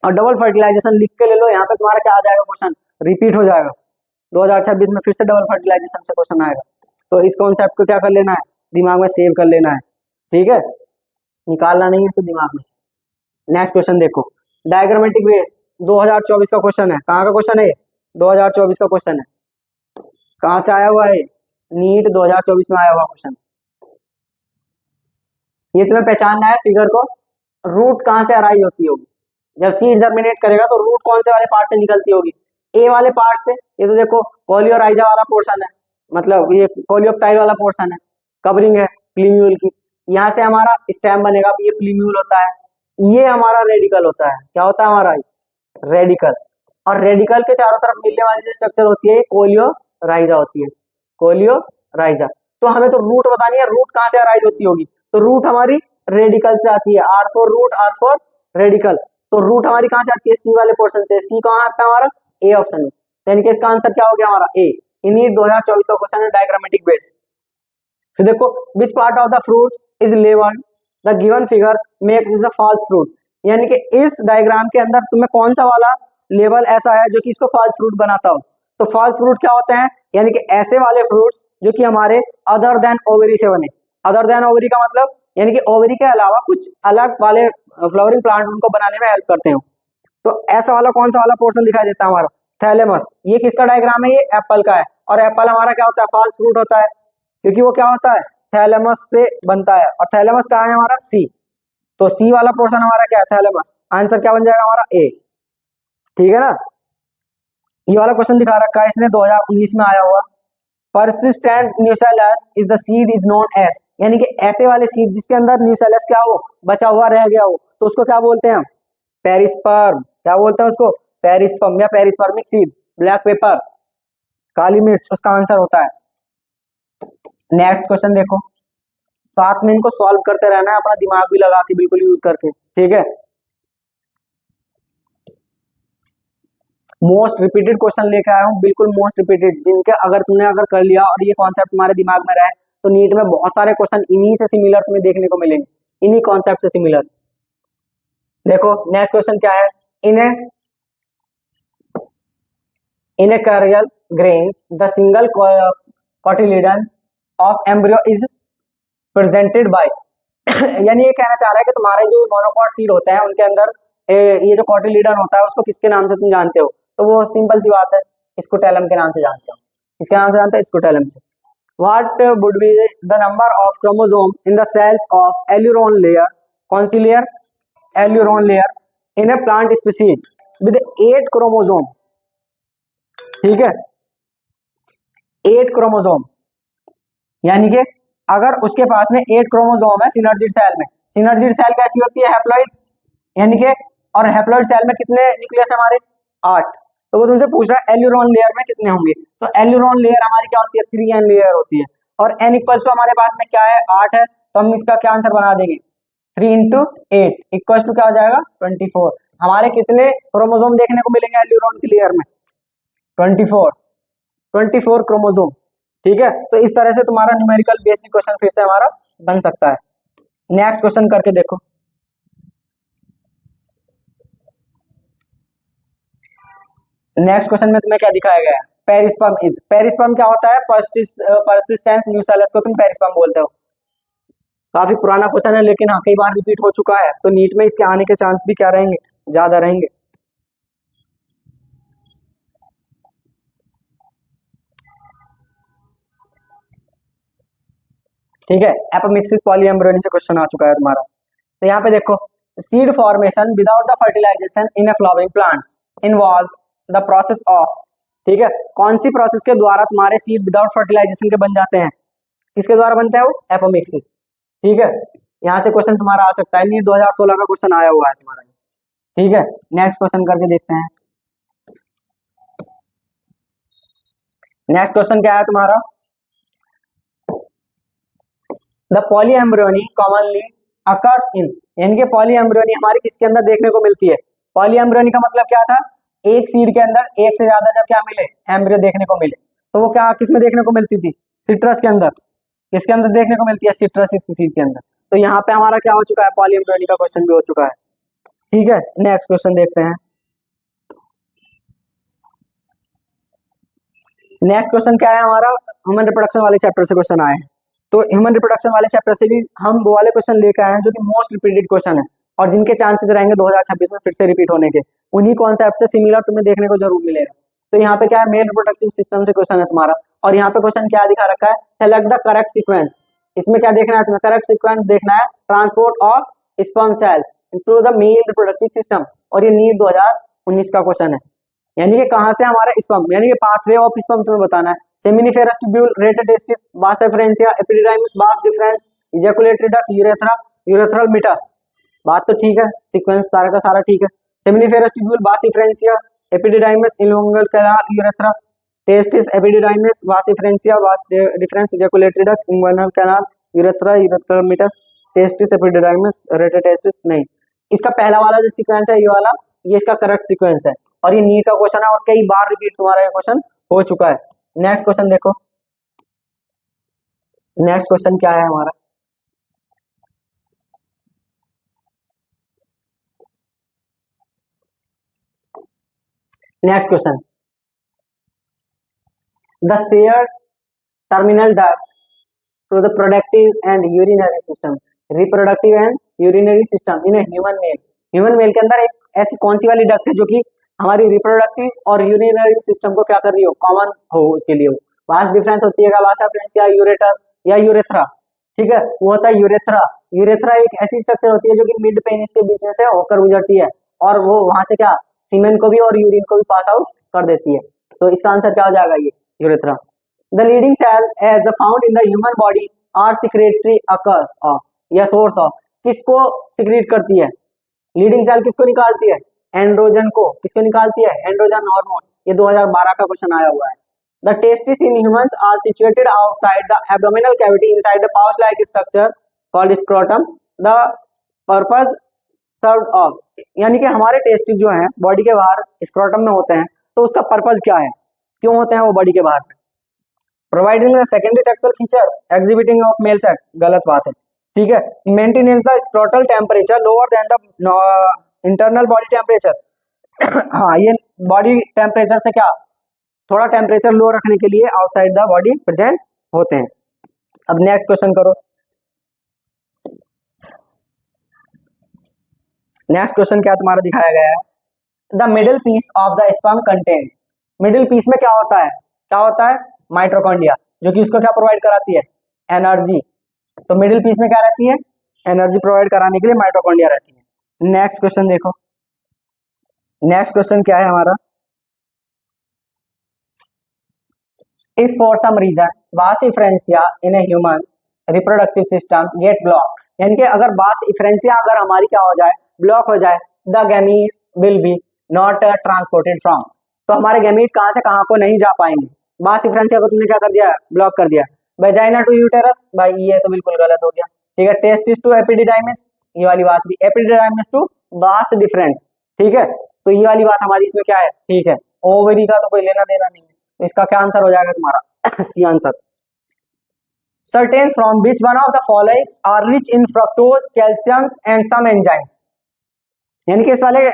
और डबल फर्टिलाइजेशन लिख के ले लो, यहाँ पे तुम्हारा क्या आ जाएगा, क्वेश्चन रिपीट हो जाएगा। 2026 में फिर से डबल फर्टिलाइजेशन से क्वेश्चन आएगा, तो इस कॉन्सेप्ट को क्या कर लेना है, दिमाग में सेव कर लेना है। ठीक है, निकालना नहीं है इसे दिमाग में। नेक्स्ट क्वेश्चन देखो, डायग्रामेटिक बेस 2024 का क्वेश्चन है, कहाँ का क्वेश्चन है, 2024 का क्वेश्चन है, कहाँ से आया हुआ है, नीट 2024 में आया हुआ क्वेश्चन। ये तुम्हें पहचानना है फिगर को, रूट कहाँ से अराइज होती होगी, जब सीड जर्मिनेट करेगा तो रूट कौन से वाले पार्ट से निकलती होगी, ए वाले पार्ट से। ये तो देखो कोलियोराइजा वाला पोर्शन है, मतलब ये कोलियोप्टाइल वाला पोर्शन है, कवरिंग है प्लीम्यूल की, यहाँ से हमारा स्टेम बनेगा, ये प्लीम्यूल होता है, ये हमारा रेडिकल होता है, क्या होता है हमारा रेडिकल, और रेडिकल के चारों तरफ मिलने वाली जो स्ट्रक्चर होती है कोलियोराइजा होती है, कोलियोराइजा। तो हमें तो रूट बतानी है, रूट कहाँ से अराइज होती होगी, तो रूट हमारी रेडिकल से आती है, R for root, R for radical. तो रूट हमारी कहाँ से आती है, सी वाले पोर्शन से। सी कहाँ आता है हमारा, ए ऑप्शन में। यानी कि इसका आंसर क्या हो गया हमारा, ए। नीट 2024 का क्वेश्चन है, डायग्रामेटिक बेस। फिर देखो, which part of the fruit is labelled, the given figure make is a false fruit. यानी कि इस डायग्राम के अंदर तुम्हें कौन सा वाला लेबल ऐसा है जो कि इसको फॉल्स फ्रूट बनाता हो। तो फॉल्स फ्रूट क्या होते हैं, यानी कि ऐसे वाले फ्रूट्स जो कि हमारे अदर देन ओवरी से बने। अदर देन ओवरी का मतलब यानी कि ओवरी के अलावा कुछ अलग वाले फ्लावरिंग प्लांट उनको बनाने में हेल्प करते हो। तो ऐसा वाला कौन सा वाला पोर्शन दिखाई देता है हमारा, थैलेमस। ये किसका डायग्राम है, ये एप्पल का है। और एप्पल हमारा क्या होता है, फॉल्स फ्रूट होता है, क्योंकि वो क्या होता है, थैलेमस से बनता है। और थैलेमस कहाँ है हमारा, सी। तो सी वाला पोर्शन हमारा क्या है, थैलेमस। आंसर क्या बन जाएगा हमारा, ए। ठीक है ना। ये वाला क्वेश्चन दिखा रखा है इसने, 2019 में आया हुआ। Persistent nucellus is the seed is known as, यानी कि ऐसे वाले सीड जिसके अंदर न्यूसेलस क्या हो, बचा हुआ रह गया हो, तो उसको क्या बोलते हैं हम, पेरिस्पर्म। क्या बोलते हैं उसको, पेरिस्पर्म या पेरिस्पर्मिक सीड। ब्लैक पेपर, काली मिर्च उसका आंसर होता है। नेक्स्ट क्वेश्चन देखो, साथ में इनको सॉल्व करते रहना है, अपना दिमाग भी लगा के बिल्कुल यूज करके, ठीक है। मोस्ट रिपीटेड क्वेश्चन लेकर आया हूँ, बिल्कुल मोस्ट रिपीटेड, जिनके अगर तुमने अगर कर लिया और ये कॉन्सेप्ट तुम्हारे दिमाग में रहे, तो नीट में बहुत सारे क्वेश्चन इन्हीं से सिमिलर तुम्हें देखने को मिलेंगे, इन्हीं कॉन्सेप्ट से सिमिलर। देखो नेक्स्ट क्वेश्चन क्या है, in a cereal grains the single cotyledon of embryo is presented by. यानी ये कहना चाह रहा है कि तुम्हारे जो मोनोकॉट सीड होते हैं उनके अंदर ये जो कोटिलिडन होता है उसको किसके नाम से तुम जानते हो, तो वो सिंपल सी बात है, स्कूटेलम के नाम से जानते हो। किसके नाम से जानते हैं, स्कूटेलम से। What would be the number of chromosome in the cells of aleurone layer, कौन सी layer, aleurone layer, in a plant species with 8 chromosome. ठीक है, 8 क्रोमोसोम, यानी कि अगर उसके पास में 8 क्रोमोसोम है सिनर्जिड सेल में। सिनर्जिड सेल कैसी होती है, हैप्लॉइड, यानी कि, और हैप्लॉइड सेल में कितने न्यूक्लियस है हमारे, 8। तो वो तुमसे पूछ रहा है एल्यूरोन लेयर में कितने होंगे, तो एल्यूरोन लेयर हमारी क्या होती है, 3n लेयर होती है। और n इक्वल्स टू हमारे पास में क्या है, 8 है, तो हम इसका क्या आंसर बना देंगे, 3 इंटू 8 इक्वल्स टू क्या हो जाएगा, 24। हमारे कितने क्रोमोसोम देखने को मिलेंगे एल्यूरोन की लेयर में, 24 क्रोमोसोम। ठीक है, तो इस तरह से तुम्हारा न्यूमेरिकल बेस्ड क्वेश्चन फिर से हमारा बन सकता है। नेक्स्ट क्वेश्चन करके देखो, नेक्स्ट क्वेश्चन में तुम्हें क्या दिखाया गया है, पेरिस्पर्म इज, पेरिस्पर्म क्या होता है, परसिस्टेंट न्यूसेलस को तुम पेरिस्पर्म बोलते हो। काफी पुराना क्वेश्चन है, लेकिन हाँ कई बार रिपीट हो चुका है, तो नीट में इसके आने के चांस भी क्या रहेंगे, ज्यादा रहेंगे। ठीक है, एपोमिक्सिस पॉलीएम्ब्रियोनी से क्वेश्चन आ चुका है तुम्हारा। तो यहाँ पे देखो, seed formation without the fertilization in a flowering plants involves the process of, ठीक है, कौन सी प्रोसेस के द्वारा तुम्हारे सीड विदाउट फर्टिलाइजेशन के बन जाते हैं, किसके द्वारा बनता है वो, एपोमिक्सिस। ठीक है, यहाँ से क्वेश्चन तुम्हारा आ सकता है, नीट 2016 का क्वेश्चन आया हुआ है तुम्हारा। ठीक है, नेक्स्ट क्वेश्चन करके देखते हैं। नेक्स्ट क्वेश्चन क्या है तुम्हारा, the polyembryony commonly occurs in, यानी कि पॉलीएम्ब्रियोनी हमारी किसके अंदर देखने को मिलती है। पॉलीएम्ब्रियोनी का मतलब क्या था, एक सीड के अंदर एक से ज्यादा जब क्या मिले, एम्ब्रियो देखने को मिले, तो वो क्या किस में देखने को मिलती थी, सिट्रस के अंदर। किसके अंदर देखने को मिलती है, सिट्रस स्पीसीज के अंदर। तो यहाँ पे हमारा क्या हो चुका है, पॉलीएम्ब्रियोनी का क्वेश्चन भी हो चुका है। ठीक है, नेक्स्ट क्वेश्चन देखते हैं। नेक्स्ट क्वेश्चन क्या है हमारा, ह्यूमन रिप्रोडक्शन वाले चैप्टर से क्वेश्चन आए हैं। तो ह्यूमन रिप्रोडक्शन वाले चैप्टर से भी हम वो वाले क्वेश्चन लेकर आए हैं जो कि मोस्ट रिपीटेड क्वेश्चन है, और जिनके चांसेस रहेंगे 2026 में फिर से रिपीट होने के। उन्हीं कॉन्सेप्ट से सिमिलर तुम्हें देखने को जरूर मिलेगा। तो यहाँ पे क्या है, मेल रिप्रोडक्टिव सिस्टम से क्वेश्चन है तुम्हारा, और यहाँ पे क्वेश्चन क्या दिखा रखा है, सेलेक्ट द करेक्ट सीक्वेंस। इसमें क्या देखना है तुम्हें, करेक्ट सीक्वेंस देखना है, transport of sperm cells into the male reproductive system. और ये नीट 2019 का क्वेश्चन है, यानी कि कहां से हमारा स्पर्म, यानी कि पाथवे ऑफ स्पर्म तुम्हें बताना है। Seminiferous tubule, rete testis, vas efferentia, epididymis, vas deferens, ejaculatory duct, urethra, urethral meatus. बात तो ठीक है, सीक्वेंस सारा का सारा ठीक है। Seminiferous tubule, vas efferentia, epididymis, inguinal canal, urethra, testis, epididymis, vas deferentia, vas deferens, ejaculatory duct, inguinal canal, urethra, urethral meatus, testis, epididymis, rete testis नहीं। इसका पहला वाला जो सीक्वेंस है ये वाला, ये इसका करेक्ट सीक्वेंस है और ये नीट का क्वेश्चन है और कई बार रिपीट तुम्हारा ये क्वेश्चन हो चुका है। नेक्स्ट क्वेश्चन देखो, नेक्स्ट क्वेश्चन क्या है हमारा, next question, the share terminal duct through the productive and urinary system, reproductive and urinary system in human male. Human male के अंदर एक ऐसी कौन सी वाली डक्ट है जो कि हमारी रिप्रोडक्टिव और यूरिनरी सिस्टम को क्या कर रही हो, कॉमन हो उसके लिए। वास डिफरेंस होती है, वास डिफरेंस या यूरेटर या यूरेथ्रा, ठीक है, वो होता है यूरेथ्रा। यूरेथ्रा एक ऐसी स्ट्रक्चर होती है जो कि मिड पेनिस के बीच में से होकर गुजरती है और वो वहां से क्या सीमेन को भी और यूरिन को भी पास आउट कर देती है। तो इसका आंसर क्या हो जाएगा, ये urethra. The Leydig cell as found in the human body are secretory occurs of या सोर्स ऑफ, किसको सिक्रीट करती है, लीडिंग सेल किसको निकालती है, एंड्रोजन को। किसको निकालती है, एंड्रोजन हार्मोन। ये 2012 का क्वेश्चन आया हुआ है। The testis in humans are situated outside the abdominal cavity inside the pouch like structure called scrotum. The purpose serve of, यानी कि हमारे टेस्टिस जो हैं बॉडी के बाहर स्क्रोटम में होते हैं, तो उसका पर्पस क्या है, क्यों होते हैं वो बॉडी के बाहर। Providing the secondary sexual feature exhibiting of male sex, गलत बात है, ठीक है। Maintenance the scrotal temperature lower than the internal body temperature. हाँ, ये बॉडी टेम्परेचर से क्या थोड़ा टेम्परेचर लो रखने के लिए आउटसाइड द बॉडी प्रेजेंट होते हैं। अब नेक्स्ट क्वेश्चन करो, नेक्स्ट क्वेश्चन क्या तुम्हारा दिखाया गया है, the middle piece of the sperm contains, middle piece में क्या होता है, क्या होता है, माइटोकॉन्ड्रिया, जो कि उसको क्या प्रोवाइड कराती है, एनर्जी। तो मिडिल पीस में क्या रहती है, एनर्जी प्रोवाइड कराने के लिए माइटोकॉन्ड्रिया रहती है। नेक्स्ट क्वेश्चन देखो, नेक्स्ट क्वेश्चन क्या है हमारा, if for some reason vas efferentia in a human reproductive system get block, यानी कि अगर वास इफ्रेंसिया अगर हमारी क्या हो जाए, ब्लॉक हो जाए, the gametes will be not transported from, तो हमारे गैमीट कहां से कहां को नहीं जा पाएंगे। वास इफ्रेंसिया को तुमने क्या कर दिया, ब्लॉक कर दिया। वेजाइना टू यूटेरस, भाई ये तो बिल्कुल गलत हो गया, ठीक है। टेस्टिस टू एपिडिडाइमिस, ये वाली बात भी, एपिडिडाइमिस टू वास डिफरेंस, ठीक है। तो ये वाली बात हमारी इसमें क्या है, ठीक है। ओवरी का तो कोई लेना देना नहीं है, तो इसका क्या आंसर हो जाएगा तुम्हारा, C answer. Certain from which one of the following are rich in fructose, calcium and some enzymes, यानी कि इस वाले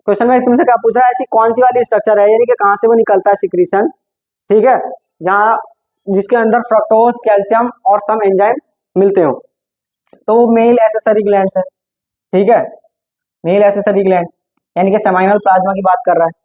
क्वेश्चन में तुमसे क्या पूछ रहा है, ऐसी कौन सी वाली स्ट्रक्चर है, यानी कि कहां से वो निकलता है सिक्रीशन, ठीक है, जहां जिसके अंदर फ्रक्टोज, कैल्शियम और सम एंजाइम मिलते हो। तो वो मेल एसेसरी ग्लैंड है, ठीक है, मेल एसेसरी ग्लैंड, यानी कि सेमाइनल प्लाज्मा की बात कर रहा है।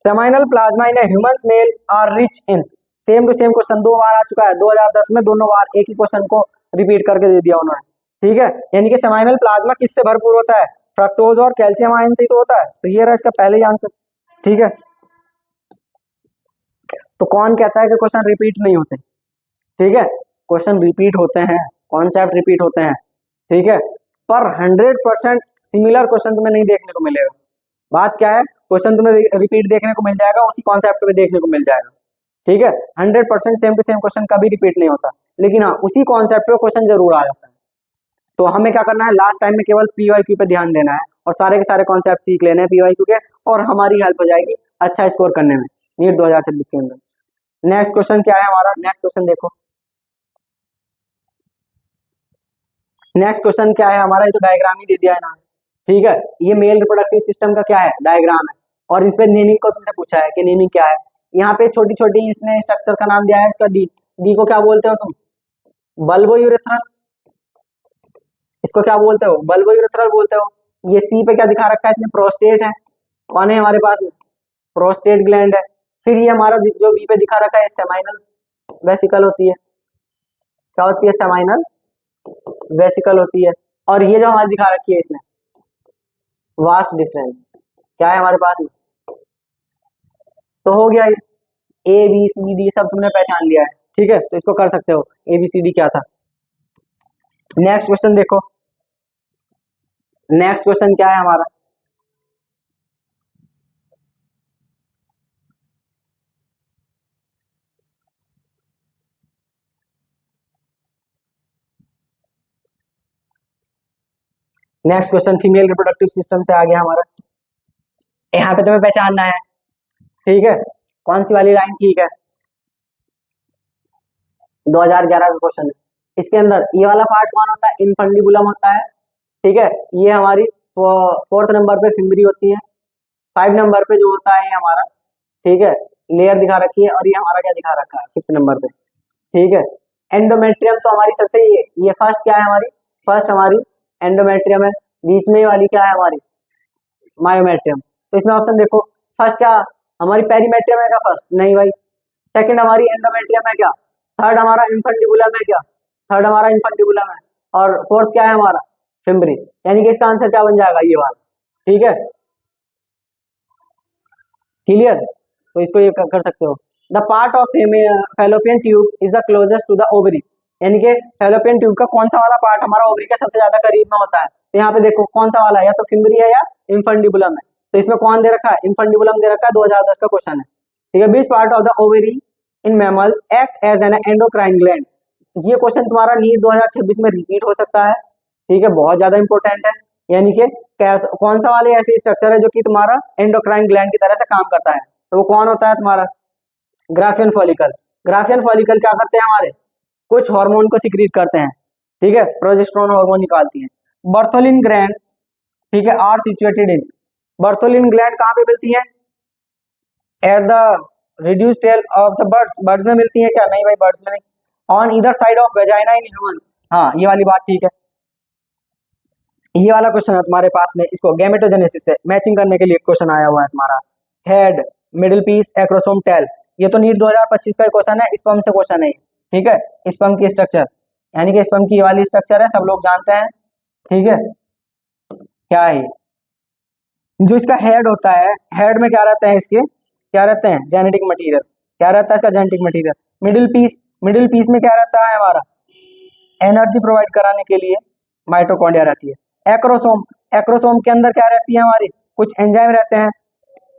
Seminal plasma in humans male are rich in, same to same question 2 बार आ चुका है, 2010 में दोनों बार एक ही क्वेश्चन को रिपीट करके दे दिया उन्होंने, ठीक है। यानी कि सेमाइनल प्लाज्मा किससे भरपूर होता है, फ्रक्टोज और कैल्शियम आयन से ही तो होता है, तो ये रहा इसका पहले ही आंसर, ठीक है। तो कौन कहता है कि क्वेश्चन रिपीट नहीं होते, ठीक है, क्वेश्चन रिपीट होते हैं, कॉन्सेप्ट रिपीट होते हैं, ठीक है, पर 100% सिमिलर क्वेश्चन तुम्हें नहीं देखने को मिलेगा। बात क्या है, क्वेश्चन तुम्हें रिपीट देखने को मिल जाएगा, उसी कॉन्सेप्ट में देखने को मिल जाएगा, ठीक है। 100% सेम टू सेम क्वेश्चन कभी रिपीट नहीं होता, लेकिन हाँ उसी कॉन्सेप्ट पे क्वेश्चन जरूर आ जाता है। तो हमें क्या करना है, लास्ट टाइम में केवल पीवाईक्यू पे ध्यान देना है और सारे के सारे कॉन्सेप्ट सीख लेने हैं पीवाईक्यू के, और हमारी हेल्प हो जाएगी अच्छा स्कोर करने में नीट 2026 के अंदर। नेक्स्ट क्वेश्चन क्या है हमारा, नेक्स्ट क्वेश्चन देखो, नेक्स्ट क्वेश्चन क्या है हमारा, ये तो डायग्राम ही दे दिया है ना, ठीक है। ये मेल रिप्रोडक्टिव सिस्टम का क्या है, डायग्राम है, और इस पे नेमिंग को तुमसे पूछा है कि नेमिंग क्या है। यहाँ पे छोटी छोटी इसने स्ट्रक्चर का नाम दिया है, इसका डी, डी को क्या बोलते हो तुम, बल्बो यूरेथ्रल, इसको क्या बोलते हो, बल्बो यूरेथ्रल बोलते हो। ये सी पे क्या दिखा रखा है, इसमें प्रोस्टेट है, कौन है हमारे पास में, प्रोस्टेट ग्लैंड है। फिर ये हमारा जो बी पे दिखा रखा है सेमाइनल वेसिकल होती है, क्या होती है, सेमाइनल वेसिकल होती है। और ये जो हमारी दिखा रखी है इसमें वास डिफरेंस, क्या है हमारे पास में, तो हो गया ये ए बी सी डी सब तुमने पहचान लिया है, ठीक है। तो इसको कर सकते हो, ए बी सी डी क्या था। नेक्स्ट क्वेश्चन देखो, नेक्स्ट क्वेश्चन क्या है हमारा, next question female reproductive system से आ गया हमारा। यहाँ पे तुम्हें पहचानना है, ठीक है, कौन सी वाली लाइन ठीक है। 2011 का क्वेश्चन है। इसके अंदर ये वाला पार्ट कौन होता है, इनफंडिबुलम होता है, ठीक है। ये हमारी 4th नंबर पे फिम्बरी होती है। 5 नंबर पे जो होता है ये हमारा, ठीक है, लेयर दिखा रखी है, और ये हमारा क्या दिखा रखा है 5th नंबर पे, ठीक है। एंडोमेट्रियम तो हमारी सबसे ये फर्स्ट क्या है हमारी, फर्स्ट हमारी एंडोमेट्रियम है। बीच में वाली क्या है हमारी, मायोमेट्रियम। तो इसमें ऑप्शन देखो, फर्स्ट क्या हमारी पेरीमेट्रियम है क्या, फर्स्ट नहीं भाई। सेकंड हमारी एंडोमेट्रियम है क्या, थर्ड हमारा इन्फंडिबुलम है क्या, थर्ड हमारा इन्फंडिबुलम है, और फोर्थ क्या है हमारा फिम्बरी। यानी कि इसका आंसर क्या बन जाएगा, ये वाला, ठीक है, क्लियर। तो इसको ये कर सकते हो। The part of Fallopian tube is the closest to the ovary, यानी कि फैलोपियन ट्यूब का कौन सा वाला पार्ट हमारा ओवरी के सबसे ज्यादा करीब में होता है। तो यहाँ पे देखो कौन सा वाला है, या तो फिम्बरी है या इन्फंडिबुलम है। तो इसमें कौन दे रखा है, इन्फंडिबुलम दे रखा है, 2010 का क्वेश्चन है, ठीक है। Which part of the ovary in mammals act as an endocrine gland. ये क्वेश्चन तुम्हारा नीट 2026 में रिपीट हो सकता है, ठीक है, बहुत ज्यादा इंपॉर्टेंट है। यानी कि कौन सा वाले ऐसे स्ट्रक्चर है जो कि तुम्हारा एंडोक्राइन ग्लैंड की तरह से काम करता है। तो वो कौन होता है तुम्हारा, ग्राफियन फॉलिकल। ग्राफियन फॉलिकल क्या करते हैं हमारे, कुछ हार्मोन को सिक्रीट करते हैं, ठीक है, प्रोजेस्टेरोन हार्मोन निकालती हैं। बर्थोलिन ग्लैंड, ठीक है, are situated in, Bartholin gland कहाँ पे मिलती है, at the reduce tail of the birds. Birds में मिलती है क्या, नहीं भाई बर्ड्स में नहीं। On either side of vagina in humans, हाँ ये वाली बात ठीक है। ये वाला क्वेश्चन है तुम्हारे पास में, इसको गैमेटोजेनेसिस से मैचिंग करने के लिए क्वेश्चन आया हुआ है तुम्हारा। Head, middle piece, acrosome, tail. ये तो नीट 2025 का क्वेश्चन है, स्पर्म से क्वेश्चन है, ठीक है। स्पर्म की स्ट्रक्चर, यानी कि स्पर्म की ये वाली स्ट्रक्चर है, सब लोग जानते हैं, ठीक है। क्या है जो इसका हेड होता है, हेड में क्या रहता है, इसके क्या रहते हैं, जेनेटिक मटेरियल। क्या रहता है इसका, genetic material. Middle piece, middle piece में क्या रहता है हमारा, एनर्जी प्रोवाइड कराने के लिए माइटोकॉन्ड्रिया रहती है। एक्रोसोम, एक्रोसोम के अंदर क्या रहती है हमारी, कुछ एंजाइम रहते हैं।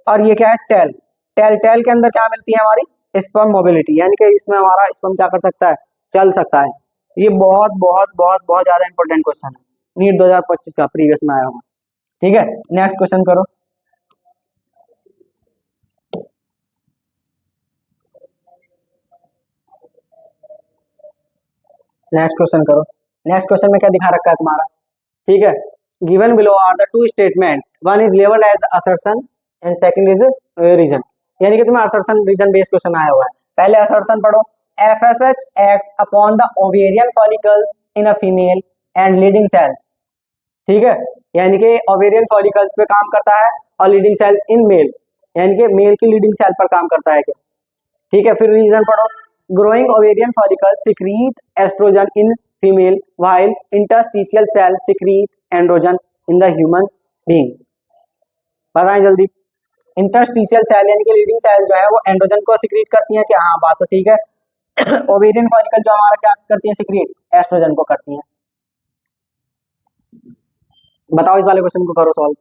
और ये क्या है, टेल, टेल, टेल के अंदर क्या मिलती है हमारी, स्पर्म मोबिलिटी, यानी कि इसमें हमारा स्पर्म क्या कर सकता है, चल सकता है। ये बहुत बहुत बहुत बहुत ज्यादा इंपॉर्टेंट क्वेश्चन है, नीट 2025 का प्रीवियस में आया हुआ, ठीक है। नेक्स्ट क्वेश्चन करो। नेक्स्ट क्वेश्चन करो। नेक्स्ट क्वेश्चन में क्या दिखा रखा है तुम्हारा, ठीक है। Given below are the two statement, one is labelled as assertion and second is reason. यानी कि तुम्हें असर्शन रीजन बेस्ड क्वेश्चन आया हुआ है। पहले असर्शन पढ़ो, FSH acts upon the ovarian follicles in a female and leading cells, ठीक है। यानी कि ओवेरियन फॉलिकल्स पे काम करता है, और लीडिंग सेल्स इन मेल, यानी कि मेल की लीडिंग सेल पर काम करता है क्या, ठीक है। फिर रीजन पढ़ो, growing ovarian follicle secrete estrogen in female while interstitial cell secrete androgen in the human being. बताएं जल्दी, इंटरस्टिशियल सेल यानी कि लीडिंग सेल जो है वो एंड्रोजन को सिक्रीट करती है क्या, हाँ बात तो ठीक है। ओवेरियन फॉलिकल जो हमारा क्या करती है, सिक्रीट एस्ट्रोजन को करती है। बताओ इस वाले क्वेश्चन को करो सॉल्व।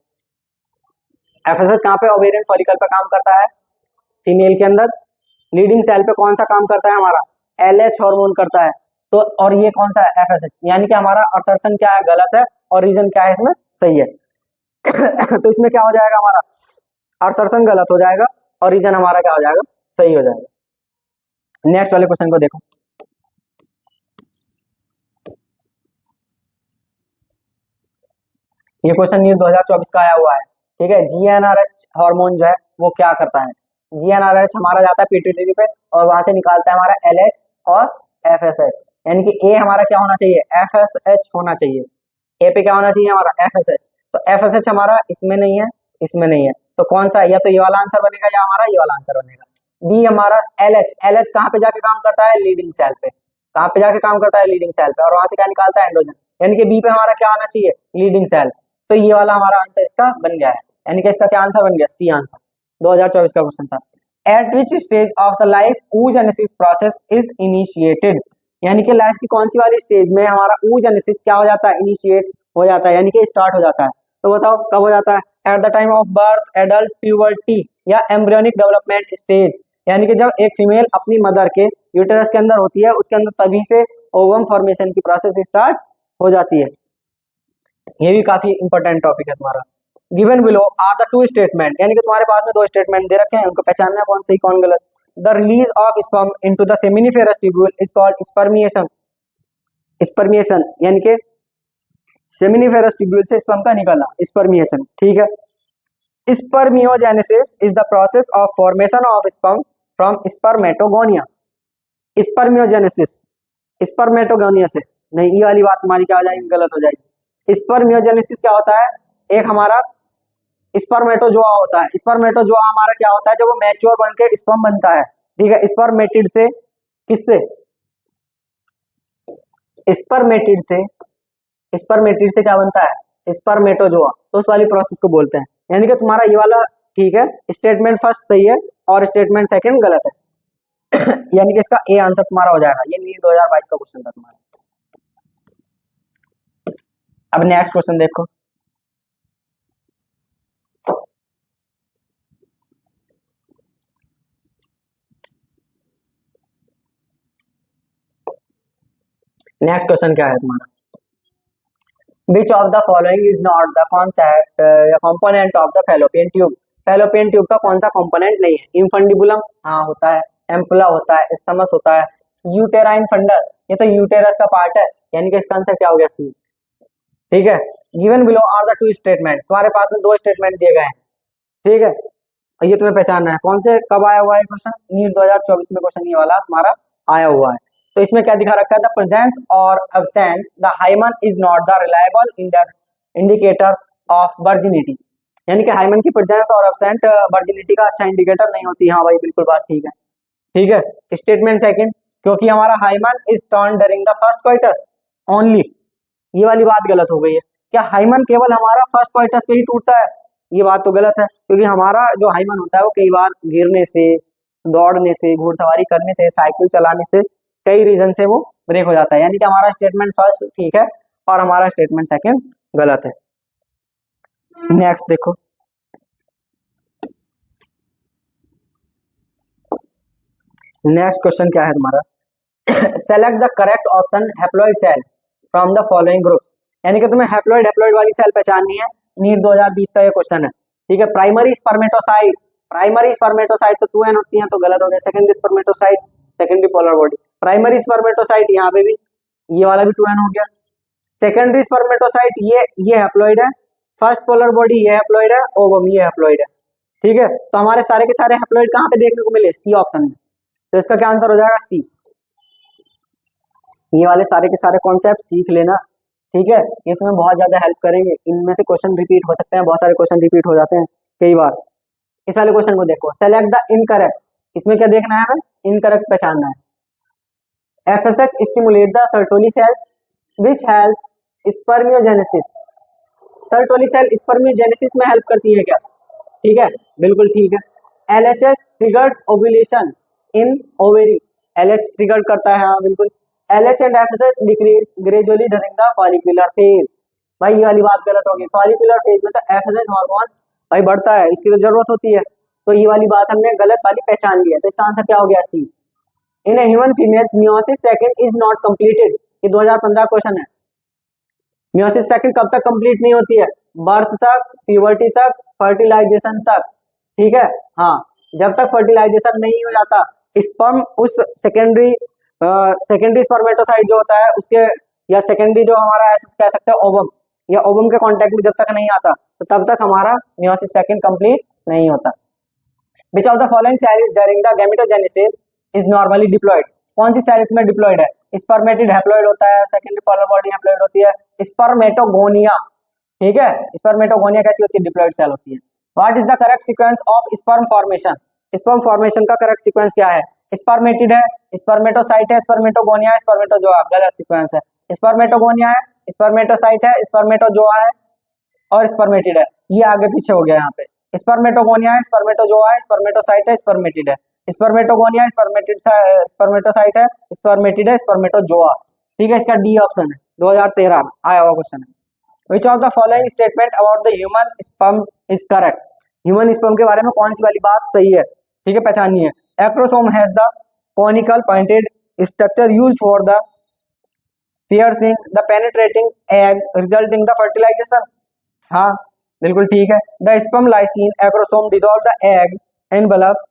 एफएसएच कहाँ पे, ओवेरियन फॉलिकल पे काम करता है फीमेल के अंदर। लीडिंग सेल पे कौन सा काम करता है हमारा, LH हार्मोन करता है। तो और ये कौन सा है, FSH। यानी कि हमारा असर्शन क्या है, गलत है, और रीजन क्या है इसमें, सही है। तो इसमें क्या हो जाएगा हमारा, असर्शन गलत हो जाएगा, और रीजन हमारा क्या हो जाएगा, सही हो जाएगा। नेक्स्ट वाले क्वेश्चन को देखो। ये क्वेश्चन नीट 2024 का आया हुआ है, ठीक है। GnRH हार्मोन जो है वो क्या करता है, GnRH हमारा जाता है पिट्यूटरी पे, और वहां से निकालता है हमारा LH और FSH। यानी कि ए हमारा क्या होना चाहिए, FSH होना चाहिए। ए पे क्या होना चाहिए हमारा, FSH। तो FSH हमारा इसमें नहीं है, इसमें नहीं है, तो कौन सा, या तो ये वाला आंसर बनेगा या हमारा ये वाला आंसर बनेगा। बी हमारा LH, LH कहाँ पे जाके काम करता है, लीडिंग सेल पे। कहाँ पे जाके काम करता है, लीडिंग सेल पे, और वहां से क्या निकालता है, एंड्रोजन। यानी कि बी पे हमारा क्या आना चाहिए, लीडिंग सेल। तो ये वाला हमारा आंसर इसका बन गया है, यानी कि इसका क्या आंसर बन गया, सी आंसर। 2024 का क्वेश्चन था। Eight which stage of the life oogenesis process is initiated. यानी कि लाइफ की कौन सी वाली स्टेज में हमारा oogenesis क्या हो जाता है, इनिशिएट हो जाता है, यानी कि स्टार्ट हो जाता है। तो बताओ कब हो जाता है, at the time of birth, adult, puberty, या एम्ब्रियोनिक डेवलपमेंट स्टेज। यानी कि जब एक फीमेल अपनी मदर के यूटेरस के अंदर होती है, उसके अंदर तभी से ओवम फॉर्मेशन की प्रोसेस स्टार्ट हो जाती है। ये भी काफी इंपॉर्टेंट टॉपिक है तुम्हारा। Given below are the two statement, यानी कि तुम्हारे पास में दो स्टेटमेंट दे रखे हैं, उनको पहचानना है कौन सही कौन गलत। The release of sperm into the seminiferous tubule is called spermiation. Spermiation यानी कि सेमिनिफेरस ट्यूब्यूल से स्पर्म का निकलना, स्पर्मिएशन, ठीक है। Spermiogenesis is the process of formation of sperm from spermatogonia. Spermiogenesis spermatogonia से नहीं, ये वाली बात तुम्हारी क्या हो जाएगी, गलत हो जाएगी। स्पर्मियोजेनेसिस क्या होता है, एक हमारा स्पर्मेटोजोआ होता है। स्पर्मेटोजोआ हमारा क्या होता है, जब वो मैच्योर बन के स्पर्म बनता है, ठीक है। स्पर्मेटिड से किससे, स्पर्मेटिड से क्या बनता है, स्पर्मेटोजोआ, तो उस वाली प्रोसेस को बोलते हैं। यानी कि तुम्हारा ये वाला ठीक है, स्टेटमेंट फर्स्ट सही है और स्टेटमेंट सेकंड गलत है। यानी कि इसका ए आंसर तुम्हारा हो जाएगा। ये नीट 2022 का क्वेश्चन था तुम्हारा। अब नेक्स्ट क्वेश्चन देखो। नेक्स्ट क्वेश्चन क्या है तुम्हारा, which of the following is not the concept या component of the fallopian tube. Fallopian tube का कौन सा कंपोनेंट नहीं है, इनफंडिबुलम हाँ होता है, एम्पुला होता है, स्टमस होता है, यूटेराइन फंडस ये तो यूटेरस का पार्ट है, यानी कि इसका आंसर क्या हो गया सी, ठीक है। Given below are the two statement, तुम्हारे पास में दो स्टेटमेंट दिए गए हैं, ठीक है। और ये तुम्हें पहचानना है कौन से कब आया हुआ है क्वेश्चन, नीट 2024 में क्वेश्चन ये वाला तुम्हारा आया हुआ है। तो इसमें क्या दिखा रखा है, द प्रेजेंस और absence the hymen is not the reliable indicator of virginity. यानी कि हाइमन की प्रेजेंस और एब्सेंट वर्जिनिटी का अच्छा इंडिकेटर नहीं होती। हाँ भाई बिल्कुल बात ठीक है, ठीक है। स्टेटमेंट सेकंड, क्योंकि हमारा hymen is torn during the first coitus only, ये वाली बात गलत हो गई है। क्या हाइमन केवल हमारा फर्स्ट कोइटस पे ही टूटता है, ये बात तो गलत है, क्योंकि हमारा जो हाइमन होता है वो कई बार गिरने से, दौड़ने से, घुड़सवारी करने से, साइकिल चलाने से, कई रीजन से वो ब्रेक हो जाता है। यानी कि हमारा स्टेटमेंट फर्स्ट ठीक है और हमारा स्टेटमेंट सेकंड गलत है। नेक्स्ट देखो, नेक्स्ट क्वेश्चन क्या है तुम्हारा, select the correct option haploid cell from the following groups. यानी कि तुम्हें हैप्लॉइड हैप्लॉइड वाली सेल पहचाननी है, नीट 2020 का ये क्वेश्चन है, ठीक है। प्राइमरी स्पर्मेटोसाइट, प्राइमरी स्पर्मेटोसाइट तो 2n होती है तो गलत हो गया। Secondary spermatocyte, secondary polar body, primary spermatocyte यहाँ पे भी ये वाला भी 2n हो गया। सेकेंडरी स्पर्मेटोसाइट ये हैप्लॉइड है, फर्स्ट पोलर बॉडी ये हैप्लॉइड है, ओवम ये हैप्लॉइड है, ठीक है। तो हमारे सारे के सारे हैप्लॉइड कहाँ पे देखने को मिले, सी ऑप्शन में, तो इसका क्या आंसर हो जाएगा सी। ये वाले सारे के सारे कॉन्सेप्ट सीख लेना, ठीक है। ये तुम्हें बहुत ज्यादा हेल्प करेंगे, इनमें से क्वेश्चन रिपीट हो सकते हैं, बहुत सारे क्वेश्चन रिपीट हो जाते हैं कई बार। इस वाले क्वेश्चन को देखो, सेलेक्ट द इनकरेक्ट, इसमें क्या देखना है हमें, इनकरेक्ट पहचानना है। FSH stimulate the Sertoli cells which help spermiogenesis. Sertoli cell spermiogenesis में हेल्प करती है क्या, ठीक है, बिल्कुल ठीक है। LHS triggers ovulation in ovary, LH trigger करता है, हाँ बिल्कुल। LH and FSH decrease gradually during the follicular phase, भाई ये वाली बात गलत होगी। फॉलिकुलर फेज में तो FSH हार्मोन भाई बढ़ता है, इसकी तो जरूरत होती है, तो ये वाली बात हमने गलत वाली पहचान ली है, तो इसका आंसर क्या हो गया C. In a human female meiosis second is not completed, ये 2015 क्वेश्चन है। मियोसिस सेकंड कब तक कंप्लीट नहीं होती है, बर्थ तक, प्यूबर्टी तक, फर्टिलाइजेशन तक, ठीक है। हाँ, जब तक फर्टिलाइजेशन नहीं हो जाता स्पर्म उस सेकेंडरी स्पर्मेटोसाइट जो होता है उसके, या सेकेंडरी जो हमारा ऐसे कह सकते हैं ओवम, या ओवम के कांटेक्ट में जब तक नहीं आता तो तब तक हमारा मियोसिस सेकंड कंप्लीट नहीं होता। Which of the following cell is during the gametogenesis is normally diploid, कौन सी सेल इसमें डिप्लॉयड है, स्पर्मेटिड हैप्लॉइड होता है, सेकेंडरी पोलर बॉडी हैप्लॉइड होती है, स्पर्मेटोगोनिया, ठीक है। स्पर्मेटोगोनिया कैसी होती है, डिप्लॉयड सेल होती है। What is the correct sequence of sperm formation, sperm formation का करेक्ट सीक्वेंस क्या है, स्पर्मेटिड है, स्पर्मेटोसाइट है, स्पर्मेटोगोनिया है, स्पर्मेटोजोआ, गलत सीक्वेंस है। स्पर्मेटोगोनिया है, स्पर्मेटोसाइट है, स्पर्मेटोजोआ है और स्पर्मेटिड है, ये आगे पीछे हो गया यहाँ पे। स्पर्मेटोगोनिया है, स्पर्मेटोजोआ है, स्पर्मेटोसाइट है, स्पर्मेटिड है। स्पर्मेटोगोनिया स्पर्मेटोसाइट है, स्पर्मेटिड है, स्पर्मेटोजोआ, ठीक है। इसका डी ऑप्शन है, 2013 आया हुआ क्वेश्चन है। Which of the following statement about the human sperm is correct, human sperm के बारे में कौन सी वाली बात सही है, ठीक है, पहचानिए। Acrosome has the conical pointed structure used for the piercing the penetrating egg resulting the fertilization. हाँ बिल्कुल ठीक है. The sperm lysine acrosome dissolve the egg envelopes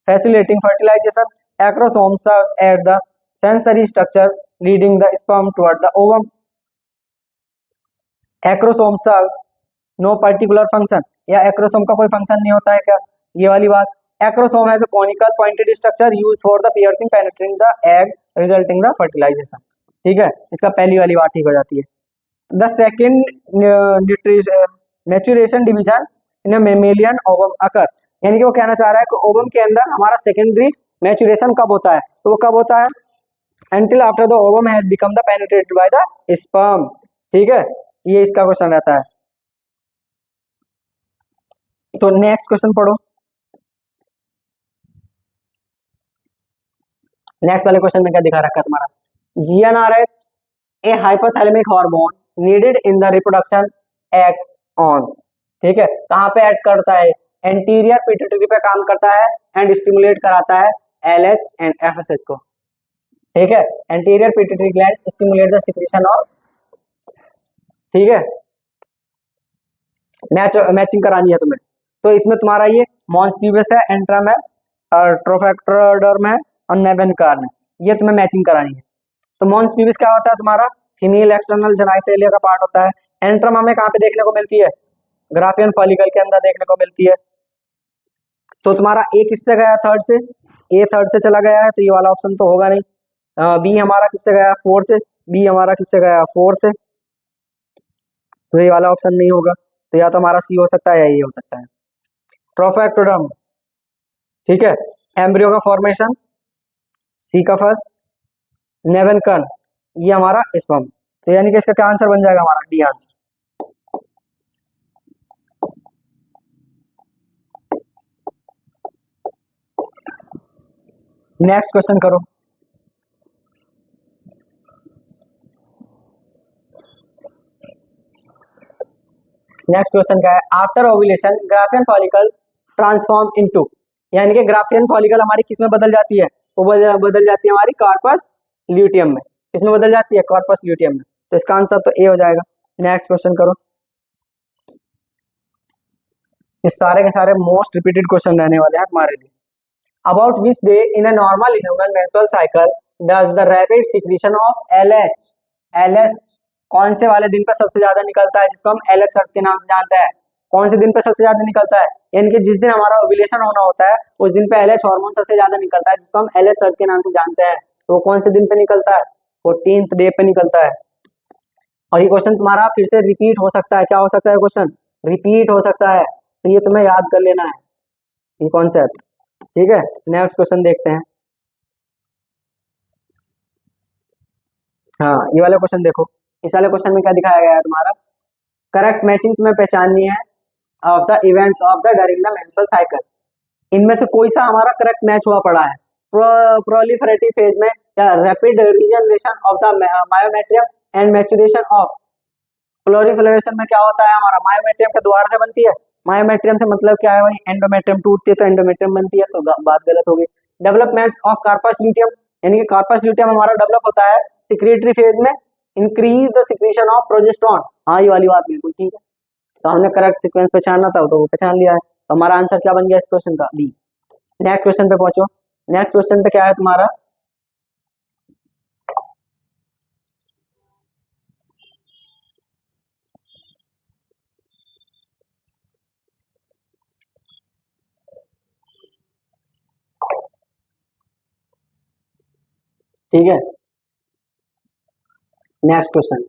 facilitating fertilization. Acrosome serves as the sensory structure leading the sperm toward the ovum. Acrosome serves no particular function. या acrosome का कोई फंक्शन नहीं होता है क्या? ये वाली बात. Acrosome has a conical pointed structure used for the piercing penetrating the egg resulting the fertilization. ठीक है, इसका पहली वाली बात ठीक हो जाती है. The second maturation division in a mammalian ovum occur. यानी कि वो कहना चाह रहा है कि ओवम के अंदर हमारा सेकेंडरी मैचुरेशन कब होता है? तो वो कब होता है? Until after the ovum has become the penetrated by the sperm. ठीक है, ये इसका क्वेश्चन रहता है. तो नेक्स्ट क्वेश्चन पढ़ो. नेक्स्ट वाले क्वेश्चन में क्या दिखा रखा है तुम्हारा? GnRH, A hypothalamic hormone needed in the reproduction act on. ठीक है, कहाँ पे एक्ट करता है? एंटीरियर पिट्यूटरी पे काम करता है एंड स्टिमुलेट कराता है LH एंड FSH को. ठीक है, anterior pituitary gland stimulate the secretion of. ठीक है, मैचिंग करानी है तुम्हें. तो इसमें तुम्हारा ये मॉन्स पीबस है, एंट्रम है, और ट्रोफैक्टरडर्म है और नेवेनकार्न है. ये तुम्हें मैचिंग करानी है. तो मॉन्स पीबस क्या होता है? तुम्हारा फीमेल एक्सटर्नल जेनिटलिया का पार्ट होता है. एंट्रम हमें कहाँ पे देखने को मिलती है? ग्राफियन फॉलिकल के अंदर देखने को मिलती है. तो तुम्हारा ए किससे गया? थर्ड से. ए थर्ड से चला गया है तो ये वाला ऑप्शन तो होगा नहीं. बी हमारा किससे गया? 4 से. बी हमारा किससे गया? 4 से. तो ये वाला ऑप्शन नहीं होगा. तो या तो हमारा सी हो सकता है या ये हो सकता है. ट्रोफैक्टोडर्म. ठीक है, एम्ब्रियो का फॉर्मेशन सी का फर्स्ट. नेवेनकन ये हमारा स्पर्म. तो यानी कि इसका क्या आंसर बन जाएगा? हमारा डी आंसर. नेक्स्ट क्वेश्चन करो. नेक्स्ट क्वेश्चन क्या है? After ovulation Graafian follicle transform into. यानी कि ग्राफियन फॉलिकल हमारी किस में बदल जाती है? वो बदल जाती है हमारी कार्पस ल्यूटियम में. किसमें बदल जाती है? कार्पस ल्यूटियम में. तो इसका आंसर तो ए हो जाएगा. नेक्स्ट क्वेश्चन करो. ये सारे के सारे मोस्ट रिपीटेड क्वेश्चन रहने वाले हैं तुम्हारे लिए. About which day in a normal human menstrual cycle does the rapid secretion of LH. LH कौन से वाले दिन पर सबसे ज्यादा निकलता है, जिसको हम LH सर्च के नाम से जानते हैं? कौन से दिन पे सबसे ज्यादा निकलता है? यानी कि जिस दिन हमारा ओव्यूलेशन होना होता है उस दिन पे LH हार्मोन सबसे ज्यादा निकलता है, जिसको हम LH सर्च के नाम से जानते हैं. तो वो कौन से दिन पे निकलता है? 14th डे पे निकलता है. और ये क्वेश्चन तुम्हारा फिर से रिपीट हो सकता है. क्या हो सकता है? क्वेश्चन रिपीट हो सकता है. तो ये तुम्हें याद कर लेना है ये कॉन्सेप्ट. ठीक है, नेक्स्ट क्वेश्चन देखते हैं. हाँ, ये वाला क्वेश्चन देखो. इस वाले क्वेश्चन में क्या दिखाया गया है तुम्हारा? करेक्ट मैचिंग तुम्हें पहचाननी है of the events of the during the menstrual cycle. इनमें से कोई सा हमारा करेक्ट मैच हुआ पड़ा है? प्रोलिफरेटिव फेज में या rapid regeneration of the myometrium and maturation of. Proliferation में क्या होता है? हमारा मायोमेट्रियम के द्वार से बनती है. मायोमेट्रियम से मतलब क्या है भाई? एंडोमेट्रियम टूटती है तो एंडोमेट्रियम बनती है. तो बात गलत हो गई. Developments of corpus luteum. यानी कि कार्पस ल्यूटियम हमारा डेवलप होता है सिक्रीटरी फेज में. Increase the secretion of progesterone. हाँ, ये वाली बात बिल्कुल ठीक है. तो हमने करेक्ट सीक्वेंस पहचानना था तो वो पहचान लिया है. तो हमारा आंसर क्या बन गया इस क्वेश्चन का? बी. नेक्स्ट क्वेश्चन पे पहुंचो. नेक्स्ट क्वेश्चन पे क्या है तुम्हारा? ठीक है, नेक्स्ट क्वेश्चन.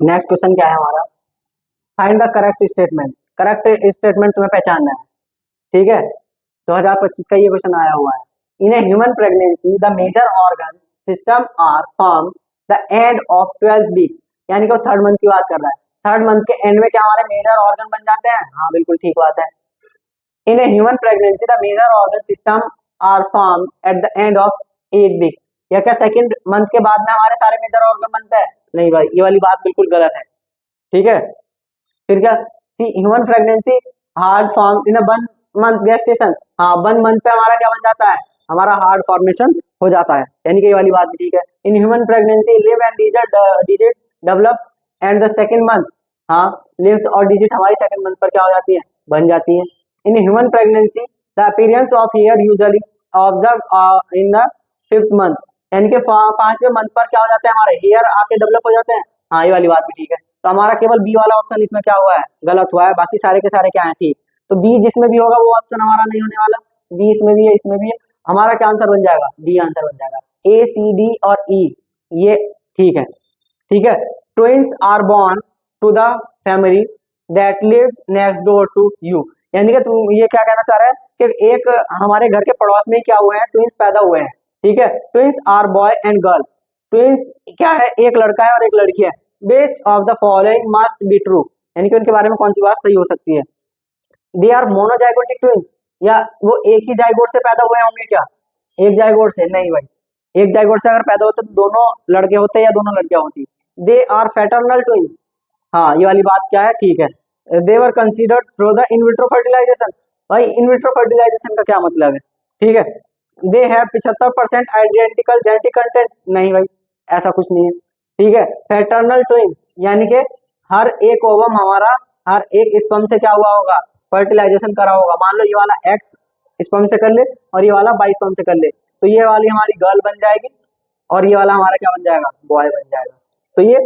नेक्स्ट क्वेश्चन क्या है हमारा? Find the correct statement. Correct statement तुम्हें पहचानना है. ठीक है, 2025 का ये क्वेश्चन आया हुआ है. In a human pregnancy the major organ system are form the end of 12 week. यानी कि वो थर्ड मंथ की बात कर रहा है. थर्ड मंथ के एंड में क्या हमारे मेजर ऑर्गन बन जाते हैं? हाँ बिल्कुल ठीक बात है. In a human pregnancy the major organ system are form at the end of 8 week. या क्या सेकंड मंथ के बाद में हमारे सारे मेजर ऑर्गन बनते हैं? नहीं भाई, ये वाली बात बिल्कुल गलत है. ठीक है, फिर क्या? C human pregnancy heart form in a 1 month gestation. हाँ, 1 मंथ पे हमारा क्या बन जाता है? हमारा हार्ड फॉर्मेशन हो जाता है, यानी कि ये वाली बात भी ठीक है। इन ह्यूमन प्रेगनेंसी लिव and digit develop and the second month, हाँ लिव्स और डिजिट हमारी सेकंड मंथ पर क्या हो जाती है, बन जाती है। In human pregnancy the appearance of hair usually observe in the fifth month, यानी कि पांचवें मंथ पर क्या हो जाता है, हमारे हेयर आके डेवलप हो जाते हैं। हाँ ये वाली बात भी ठीक है। तो हमारा केवल बी वाला ऑप्शन इसमें क्या हुआ है, गलत हुआ है, बाकी सारे के सारे क्या है ठीक। तो बी जिसमें भी होगा वो ऑप्शन हमारा नहीं होने वाला, बी इसमें भी है इसमें भी है, हमारा क्या आंसर बन जाएगा, डी आंसर बन जाएगा। ए सी डी और ई ये ठीक है, ठीक है। Twins are born to the family that lives next door to you, यानी कि तुम ये क्या कहना चाह रहे हैं कि एक हमारे घर के पड़ोस में क्या हुए हैं, ट्विंस पैदा हुए हैं, ठीक है। Twins are boy and girl, twins क्या है, एक लड़का है और एक लड़की है। Which of the following must be true, यानी कि उनके बारे में कौन सी बात सही हो सकती है। दे आर मोनोजाइगोटिक ट्विंस, या वो एक ही जाइगोट से पैदा हुए होंगे क्या, एक जाइगोट से नहीं भाई, एक जाइगोट से अगर पैदा होते तो दोनों लड़के होते या दोनों लड़कियां होती। दे आर फैटर्नल ट्विंस, हाँ ये वाली बात क्या है ठीक है। They were considered through the in vitro fertilisation, भाई इन विट्रो फर्टिलाइजेशन का क्या मतलब है, ठीक है। They have 75% identical genetic content, नहीं भाई ऐसा कुछ नहीं है, ठीक है। फैटर्नल ट्विंस यानी कि हर एक ओवम हमारा, हर एक स्पर्म से क्या हुआ होगा, फर्टिलाइजेशन करा होगा। मान लो ये वाला एक्स स्पर्म से कर ले और ये वाला वाई स्पर्म से कर ले, तो ये वाली हमारी गर्ल बन जाएगी और ये वाला हमारा क्या बन जाएगा, बॉय बन जाएगा। तो ये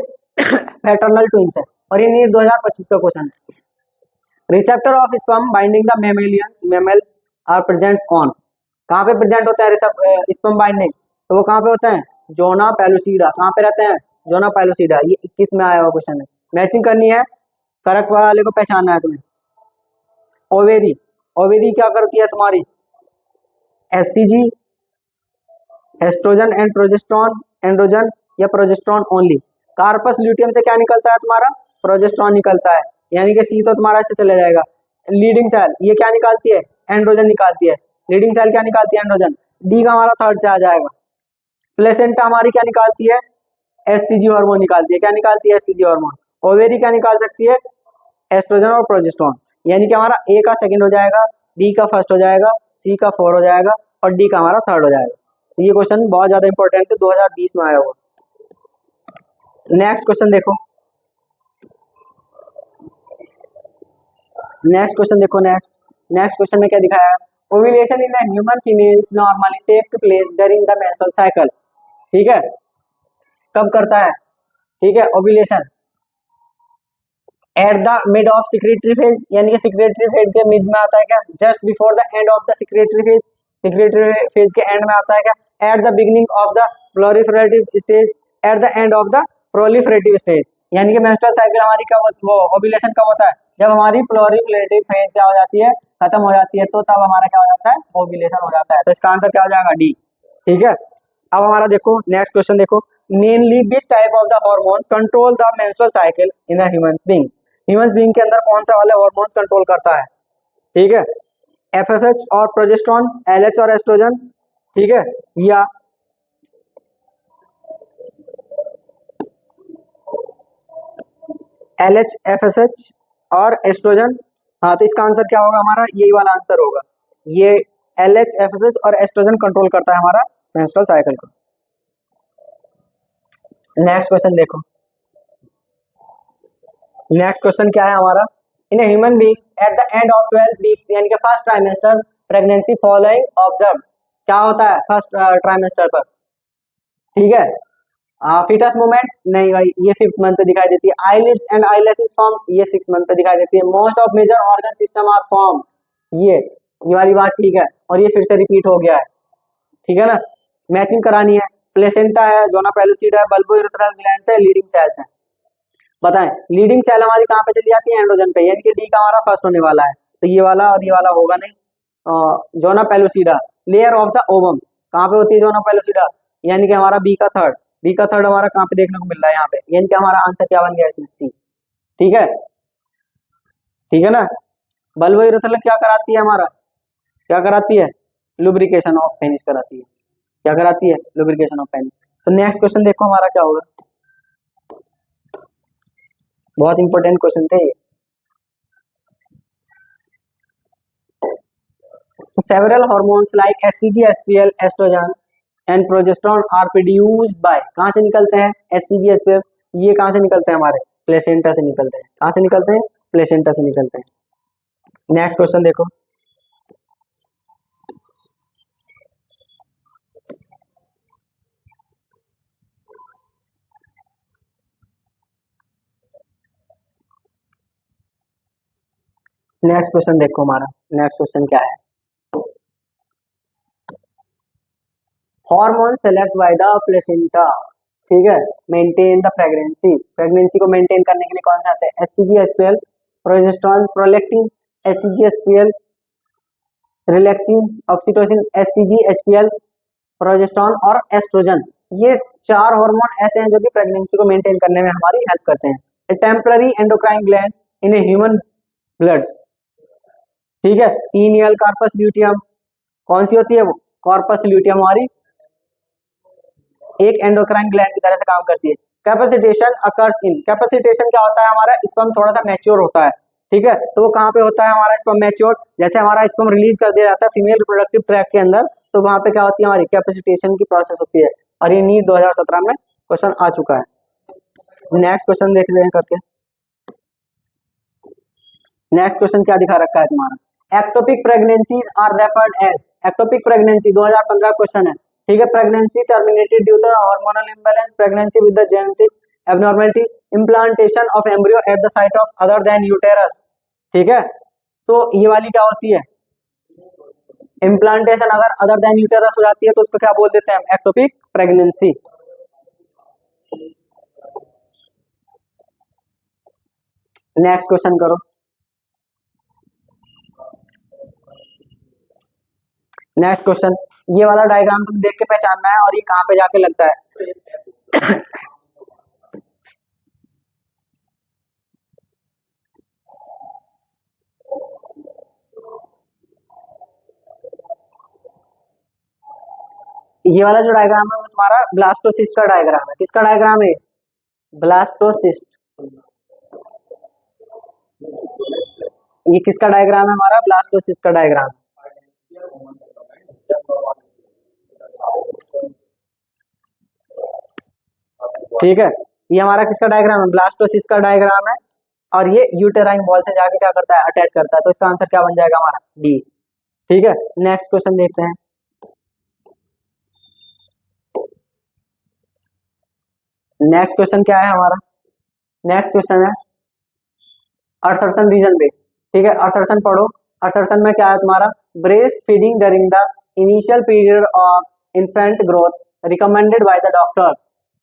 पैटर्नल ट्विंस है और ये नीट 2025 का क्वेश्चन है। Receptor of sperm binding the mammalians mammal are presents on, कहाँ पे प्रेजेंट होता है स्पर्म बाइंडिंग, तो वो कहाँ पे होता है, जोना पेलुसिडा, कहाँ पे रहते हैं, जोना पेलुसिडा। ये 21 में आया हुआ क्वेश्चन है, मैचिंग करनी है, करेक्ट वाले को पहचानना है तुम्हें। ओवेरी, ओवेरी क्या करती है तुम्हारी, SCG, estrogen and progesterone, androgen या प्रोजेस्ट्रॉन ओनली। कार्पस ल्यूटियम से क्या निकलता है तुम्हारा, प्रोजेस्ट्रॉन निकलता है, यानी कि सी तो तुम्हारा इससे चले जाएगा। लीडिंग सेल ये क्या निकालती है, एंड्रोजन निकालती है, लीडिंग सेल क्या निकालती है, एंड्रोजन। डी का हमारा थर्ड से आ जाएगा। प्लेसेंटा हमारी क्या निकालती है, एससीजी हार्मोन निकालती है, क्या निकालती है, एससीजी हार्मोन। ओवेरी क्या निकाल सकती है, एस्ट्रोजन और प्रोजेस्ट्रॉन, यानी कि हमारा ए का सेकंड हो जाएगा, बी का फर्स्ट हो जाएगा, सी का 4 हो जाएगा और डी का हमारा थर्ड हो जाएगा। तो ये क्वेश्चन बहुत ज्यादा इंपॉर्टेंट है, 2020 में आया हुआ। नेक्स्ट क्वेश्चन देखो, नेक्स्ट क्वेश्चन देखो, नेक्स्ट क्वेश्चन में क्या दिखाया है, ovulation in the human females normally take place during the menstrual cycle, ठीक है, कब करता है, ठीक है, ovulation at the mid of secretory phase, यानी कि सिक्रेटरी फेज के मिड में आता है क्या, just before the end of the secretary phase, secretary phase के एंड में आता है क्या, at the beginning of the proliferative stage, eight the end of the proliferative stage, यानी कि मेंस्ट्रुअल साइकिल हमारी कब, वो ओव्यूलेशन कब होता है, जब हमारी प्रोलिफरेटिव फेज क्या हो जाती है, खत्म हो जाती है, तो तब हमारा क्या हो जाता है, ओव्यूलेशन हो जाता है। तो इसका आंसर क्या हो जाएगा, डी, ठीक है। अब हमारा देखो नेक्स्ट क्वेश्चन देखो, mainly which type of the hormones control the menstrual cycle in the human being, human being के अंदर कौन सा वाले हार्मोन्स कंट्रोल करता है, ठीक है, एफएसएच और प्रोजेस्टेरोन, एलएच और एस्ट्रोजन, ठीक है, या एलएच, एफएसएच और एस्ट्रोजन। हाँ तो इसका आंसर क्या होगा हमारा, यही वाला आंसर होगा, ये एलएच, एफएसएच और एस्ट्रोजन कंट्रोल करता है हमारा मेंस्ट्रुअल साइकिल को। नेक्स्ट क्वेश्चन देखो, नेक्स्ट क्वेश्चन क्या है हमारा, in human beings eight the end of 12 weeks, यानी कि first trimester pregnancy following observe, क्या होता है फर्स्ट ट्राइमेस्टर पर, ठीक है। फीटस मूवमेंट नहीं भाई, ये 5th मंथ पे दिखाई देती है। आईलिड्स एंड आईलैशेस फॉर्म, ये 6th मंथ पे दिखाई देती है। Most of major organ system are form, ये वाली बात ठीक है, और ये फिर से रिपीट हो गया है, ठीक है ना। मैचिंग करानी है, प्लेसेंटा है, जोना पेलुसिड है, बल्बो यूरेथ्रल ग्लैंड्स है, लीडिंग सेल्स है। बताएं लीडिंग सेल हमारी कहाँ पे चली जाती है, एंड्रोजन पे, यानी कि डी का हमारा फर्स्ट होने वाला है, तो ये वाला और ये वाला होगा नहीं। Zona pellucida, layer of the ovum, कहाँ पे होती है जोना पेलुसिडा, यानी कि हमारा बी का थर्ड, बी का थर्ड हमारा कहाँ पे देखने को मिल रहा है, यहाँ पे, यानी कि हमारा आंसर क्या बन गया इसमें, सी, ठीक है, ठीक है ना। बल्बो यूरेथ्रल क्या कराती है हमारा, क्या कराती है, लुब्रिकेशन ऑफ पेनिस कराती है, क्या कराती है, लुब्रिकेशन ऑफ पेनिस। तो नेक्स्ट क्वेश्चन देखो हमारा क्या होगा, बहुत इंपॉर्टेंट क्वेश्चन थे ये। Several hormones like HCG, SPL, estrogen and progesterone are produced by, कहाँ से निकलते हैं, HCG/HPL। ये कहाँ से निकलते हैं, हमारे प्लेसेंटा से निकलते हैं। कहाँ से निकलते हैं, प्लेसेंटा से निकलते हैं। नेक्स्ट क्वेश्चन देखो, नेक्स्ट क्वेश्चन देखो हमारा, नेक्स्ट क्वेश्चन क्या है, hormone select by the placenta, ठीक है, मेंटेन द प्रेगनेंसी, प्रेगनेंसी को मेंटेन करने के लिए कौन सा आता है, HCG/HPL, progesterone, prolactin, HCG/HPL, relaxin, oxytocin, HCG/HPL, progesterone और एस्ट्रोजन। ये 4 हार्मोन ऐसे हैं जो कि प्रेगनेंसी को मेंटेन करने में हमारी हेल्प करते हैं। ए temporary endocrine gland in a human blood, ठीक है, पीनियल कार्पस ल्यूटियम, कौन सी होती है वो, कॉर्पस ल्यूटियम हमारी एक एंडोक्राइन ग्लैंड की तरह से काम करती है। कैपेसिटेशन अकर्स इन, कैपेसिटेशन क्या होता है, हमारा स्पर्म थोड़ा सा मैच्योर होता है, ठीक है, तो वो कहाँ पे होता है हमारा स्पर्म मैच्योर, जैसे हमारा स्पर्म रिलीज कर दिया जाता है फीमेल रिप्रोडक्टिव ट्रैक्ट के अंदर, तो वहां पे क्या होती है, हमारी कैपेसिटेशन की प्रोसेस होती है, और ये नीट 2017 में क्वेश्चन आ चुका है। नेक्स्ट क्वेश्चन देख रहे हैं करके, नेक्स्ट क्वेश्चन क्या दिखा रखा है तुम्हारा, ectopic pregnancy are referred as, ectopic pregnancy 2015 question है, ठीक है, pregnancy terminated due the hormonal imbalance, pregnancy with the genetic abnormality, implantation of embryo at the site of other than uterus, ठीक है, तो ये वाली क्या होती है, इम्प्लांटेशन अगर अदर देन यूटेरस हो जाती है तो उसको क्या बोल देते हैं, एक्टोपिक प्रेगनेंसी। नेक्स्ट क्वेश्चन करो, नेक्स्ट क्वेश्चन, ये वाला डायग्राम तुम देख के पहचानना है और ये कहाँ पे जाके लगता है। ये वाला जो डायग्राम है वो तुम्हारा ब्लास्टोसिस्ट का डायग्राम है, किसका डायग्राम है, ब्लास्टोसिस्ट, ये किसका डायग्राम है, हमारा ब्लास्टोसिस्ट का डायग्राम, ठीक है, ये हमारा किसका डायग्राम है, ब्लास्टोसिस्ट का डायग्राम है, और ये यूटेराइन वॉल से जाके क्या करता है, अटैच करता है, तो इसका आंसर क्या बन जाएगा हमारा, डी, ठीक है। नेक्स्ट क्वेश्चन देखते हैं, नेक्स्ट क्वेश्चन क्या है हमारा, नेक्स्ट क्वेश्चन है अर्थर्थन रीजन बेस, ठीक है, अर्थर्थन पढ़ो, अर्थर्थन में क्या है तुम्हारा, breast feeding during the initial period of infant growth recommended by the doctor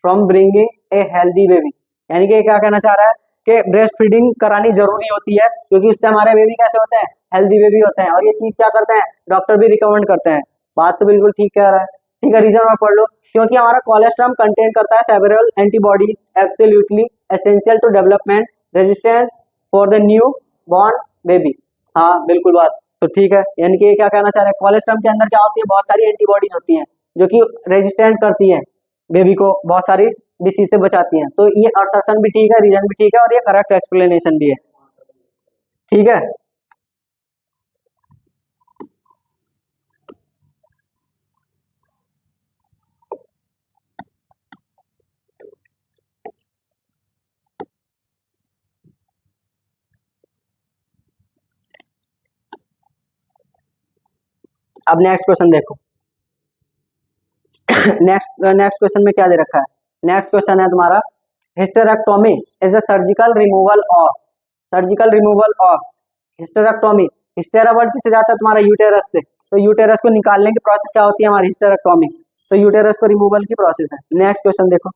from bringing a healthy baby, यानी कि क्या कहना चाह रहा है कि ब्रेस्ट फीडिंग करानी जरूरी होती है क्योंकि उससे हमारे बेबी कैसे होते हैं, हेल्दी बेबी होते हैं, और ये चीज क्या करते हैं, डॉक्टर भी रिकमेंड करते हैं। बात तो बिल्कुल ठीक कह रहा है, ठीक है, रीजन और पढ़ लो, क्योंकि हमारा कोलेस्ट्रॉम कंटेन करता है several antibody absolutely essential to development resistance for the new born baby, हाँ बिल्कुल बात तो ठीक है, यानी कि क्या कहना चाह रहे हैं, कोलेस्ट्रॉम के अंदर क्या होती है, बहुत सारी एंटीबॉडीज होती हैं जो कि रेजिस्टेंट करती हैं बेबी को, बहुत सारी डिसीज से बचाती हैं, तो ये असर्शन भी ठीक है, रीजन भी ठीक है, और ये करेक्ट एक्सप्लेनेशन भी है, ठीक है। अब नेक्स्ट क्वेश्चन देखो, नेक्स्ट क्वेश्चन में क्या दे रखा है, नेक्स्ट क्वेश्चन है तुम्हारा, hysterectomy is the surgical removal of, surgical removal of, hysterectomy, hystera word किससे जाता है तुम्हारा, यूटेरस से, तो यूटेरस को निकालने की प्रोसेस क्या होती है हमारी, हिस्टेरेक्टोमी, तो यूटेरस को रिमूवल की प्रोसेस है। नेक्स्ट क्वेश्चन देखो,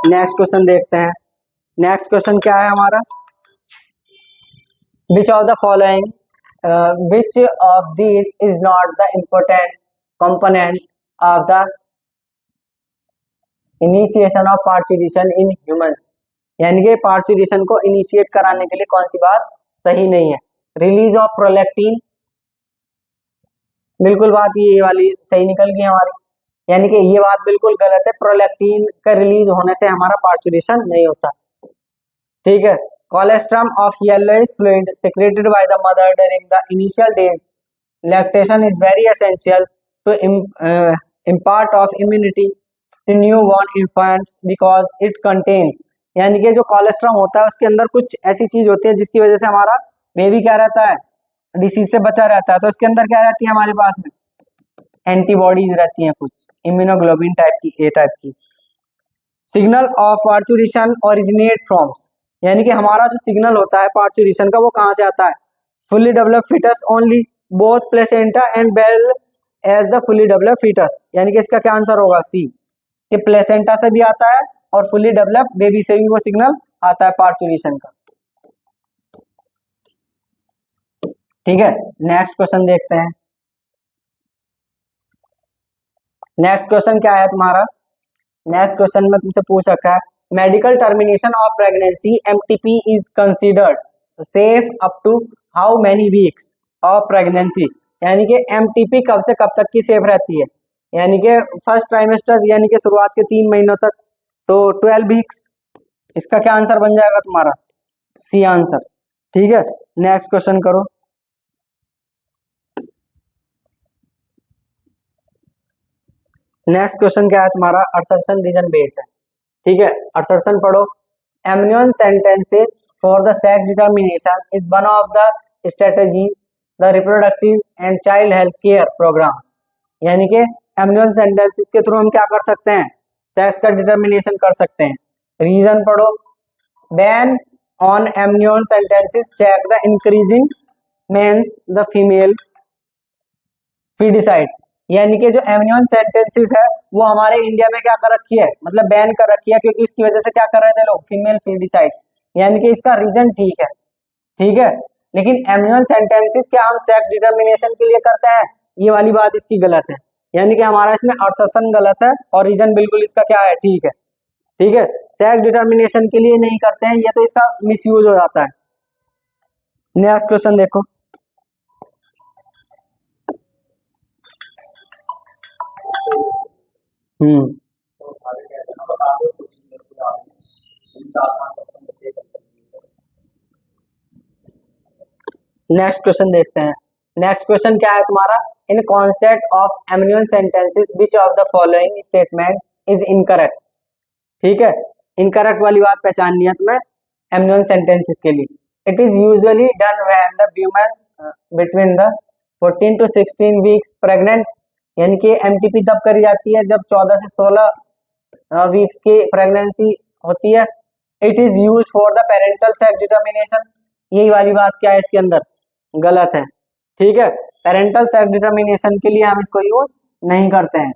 नेक्स्ट क्वेश्चन देखते हैं, नेक्स्ट क्वेश्चन क्या है हमारा, विच of the following which of these is not the important component of the initiation of parturition in humans, यानी कि पार्चुरेशन को इनिशिएट कराने के लिए कौन सी बात सही नहीं है, रिलीज ऑफ प्रोलैक्टिन, बिल्कुल बात ये वाली सही निकल गई हमारी, यानी कि ये बात बिल्कुल गलत है, प्रोलैक्टिन का रिलीज होने से हमारा पार्चुरेशन नहीं होता, ठीक है। Colostrum of yellowish fluid secreted by the mother during the initial days lactation is very essential to impart of immunity to newborn infants because it contains, यानी कि जो कोलेस्ट्रॉम होता है उसके अंदर कुछ ऐसी चीज होती है जिसकी वजह से हमारा बेबी क्या रहता है, डिसीज से बचा रहता है। तो इसके अंदर क्या रहती है हमारे पास में, एंटीबॉडीज रहती हैं, कुछ इम्यूनोग्लोबिन टाइप की, ए टाइप की। Signal of parturition originate firms, यानी कि हमारा जो सिग्नल होता है पार्चुरेशन का वो कहाँ से आता है, fully develop foetus only, both placenta and well as the fully develop foetus, यानी कि इसका क्या आंसर होगा, सी, कि प्लेसेंटा से भी आता है और फुल्ली डेवलप बेबी से भी वो सिग्नल आता है पार्चुरेशन का। ठीक है, नेक्स्ट क्वेश्चन देखते हैं। नेक्स्ट क्वेश्चन क्या है तुम्हारा, नेक्स्ट क्वेश्चन में तुमसे पूछ रखा है, medical termination of pregnancy MTP is considered safe up to how many weeks of pregnancy, यानी कि एमटीपी कब से कब तक की सेफ रहती है, यानी कि फर्स्ट ट्राइमेस्टर यानी कि शुरुआत के 3 महीनों तक, तो 12 वीक्स। इसका क्या आंसर बन जाएगा तुम्हारा, सी आंसर। ठीक है, नेक्स्ट क्वेश्चन करो। नेक्स्ट क्वेश्चन क्या है तुम्हारा, असर्शन रीजन बेस है। ठीक है, असर्शन पढ़ो। Amniocentesis for the sex determination is one of the strategy the reproductive and child health care program, यानी कि एमनियन सेंटेंसेस के थ्रू हम क्या कर सकते हैं, सेक्स का डिटर्मिनेशन कर सकते हैं। रीजन पढ़ो। Ban on amniocentesis check the increasing menace the female foeticide, यानी कि जो एमनियन सेंटेंसेस है वो हमारे इंडिया में क्या कर रखी है, मतलब बैन कर रखी है, क्योंकि इसकी वजह से क्या कर रहे थे लोग, फीमेल फीडिसाइड, यानी कि इसका रीजन ठीक है। ठीक है, लेकिन एमनियन सेंटेंसेस क्या हम सेक्स डिटर्मिनेशन के लिए करते हैं, ये वाली बात इसकी गलत है, यानी कि हमारा इसमें असर्शन गलत है और रीजन बिल्कुल इसका क्या है, ठीक है। ठीक है, सेक्स डिटर्मिनेशन के लिए नहीं करते हैं, ये तो इसका मिसयूज हो जाता है। नेक्स्ट क्वेश्चन देखो। नेक्स्ट क्वेश्चन देखते हैं। नेक्स्ट क्वेश्चन क्या है तुम्हारा, in concept of amniocentesis which of the following statement is incorrect. ठीक है, इनकरेक्ट वाली बात पहचाननी है तुम्हें एमनियन सेंटेंसेस के लिए। It is usually done when the women between the 14 to 16 weeks pregnant, यानी कि एमटीपी तब करी जाती है जब 14 से 16 वीक्स की प्रेगनेंसी होती है। It is use for the parental sex determination, यही वाली बात क्या है इसके अंदर, गलत है। ठीक है, पेरेंटल सेक्स डिटर्मिनेशन के लिए हम इसको यूज नहीं करते हैं।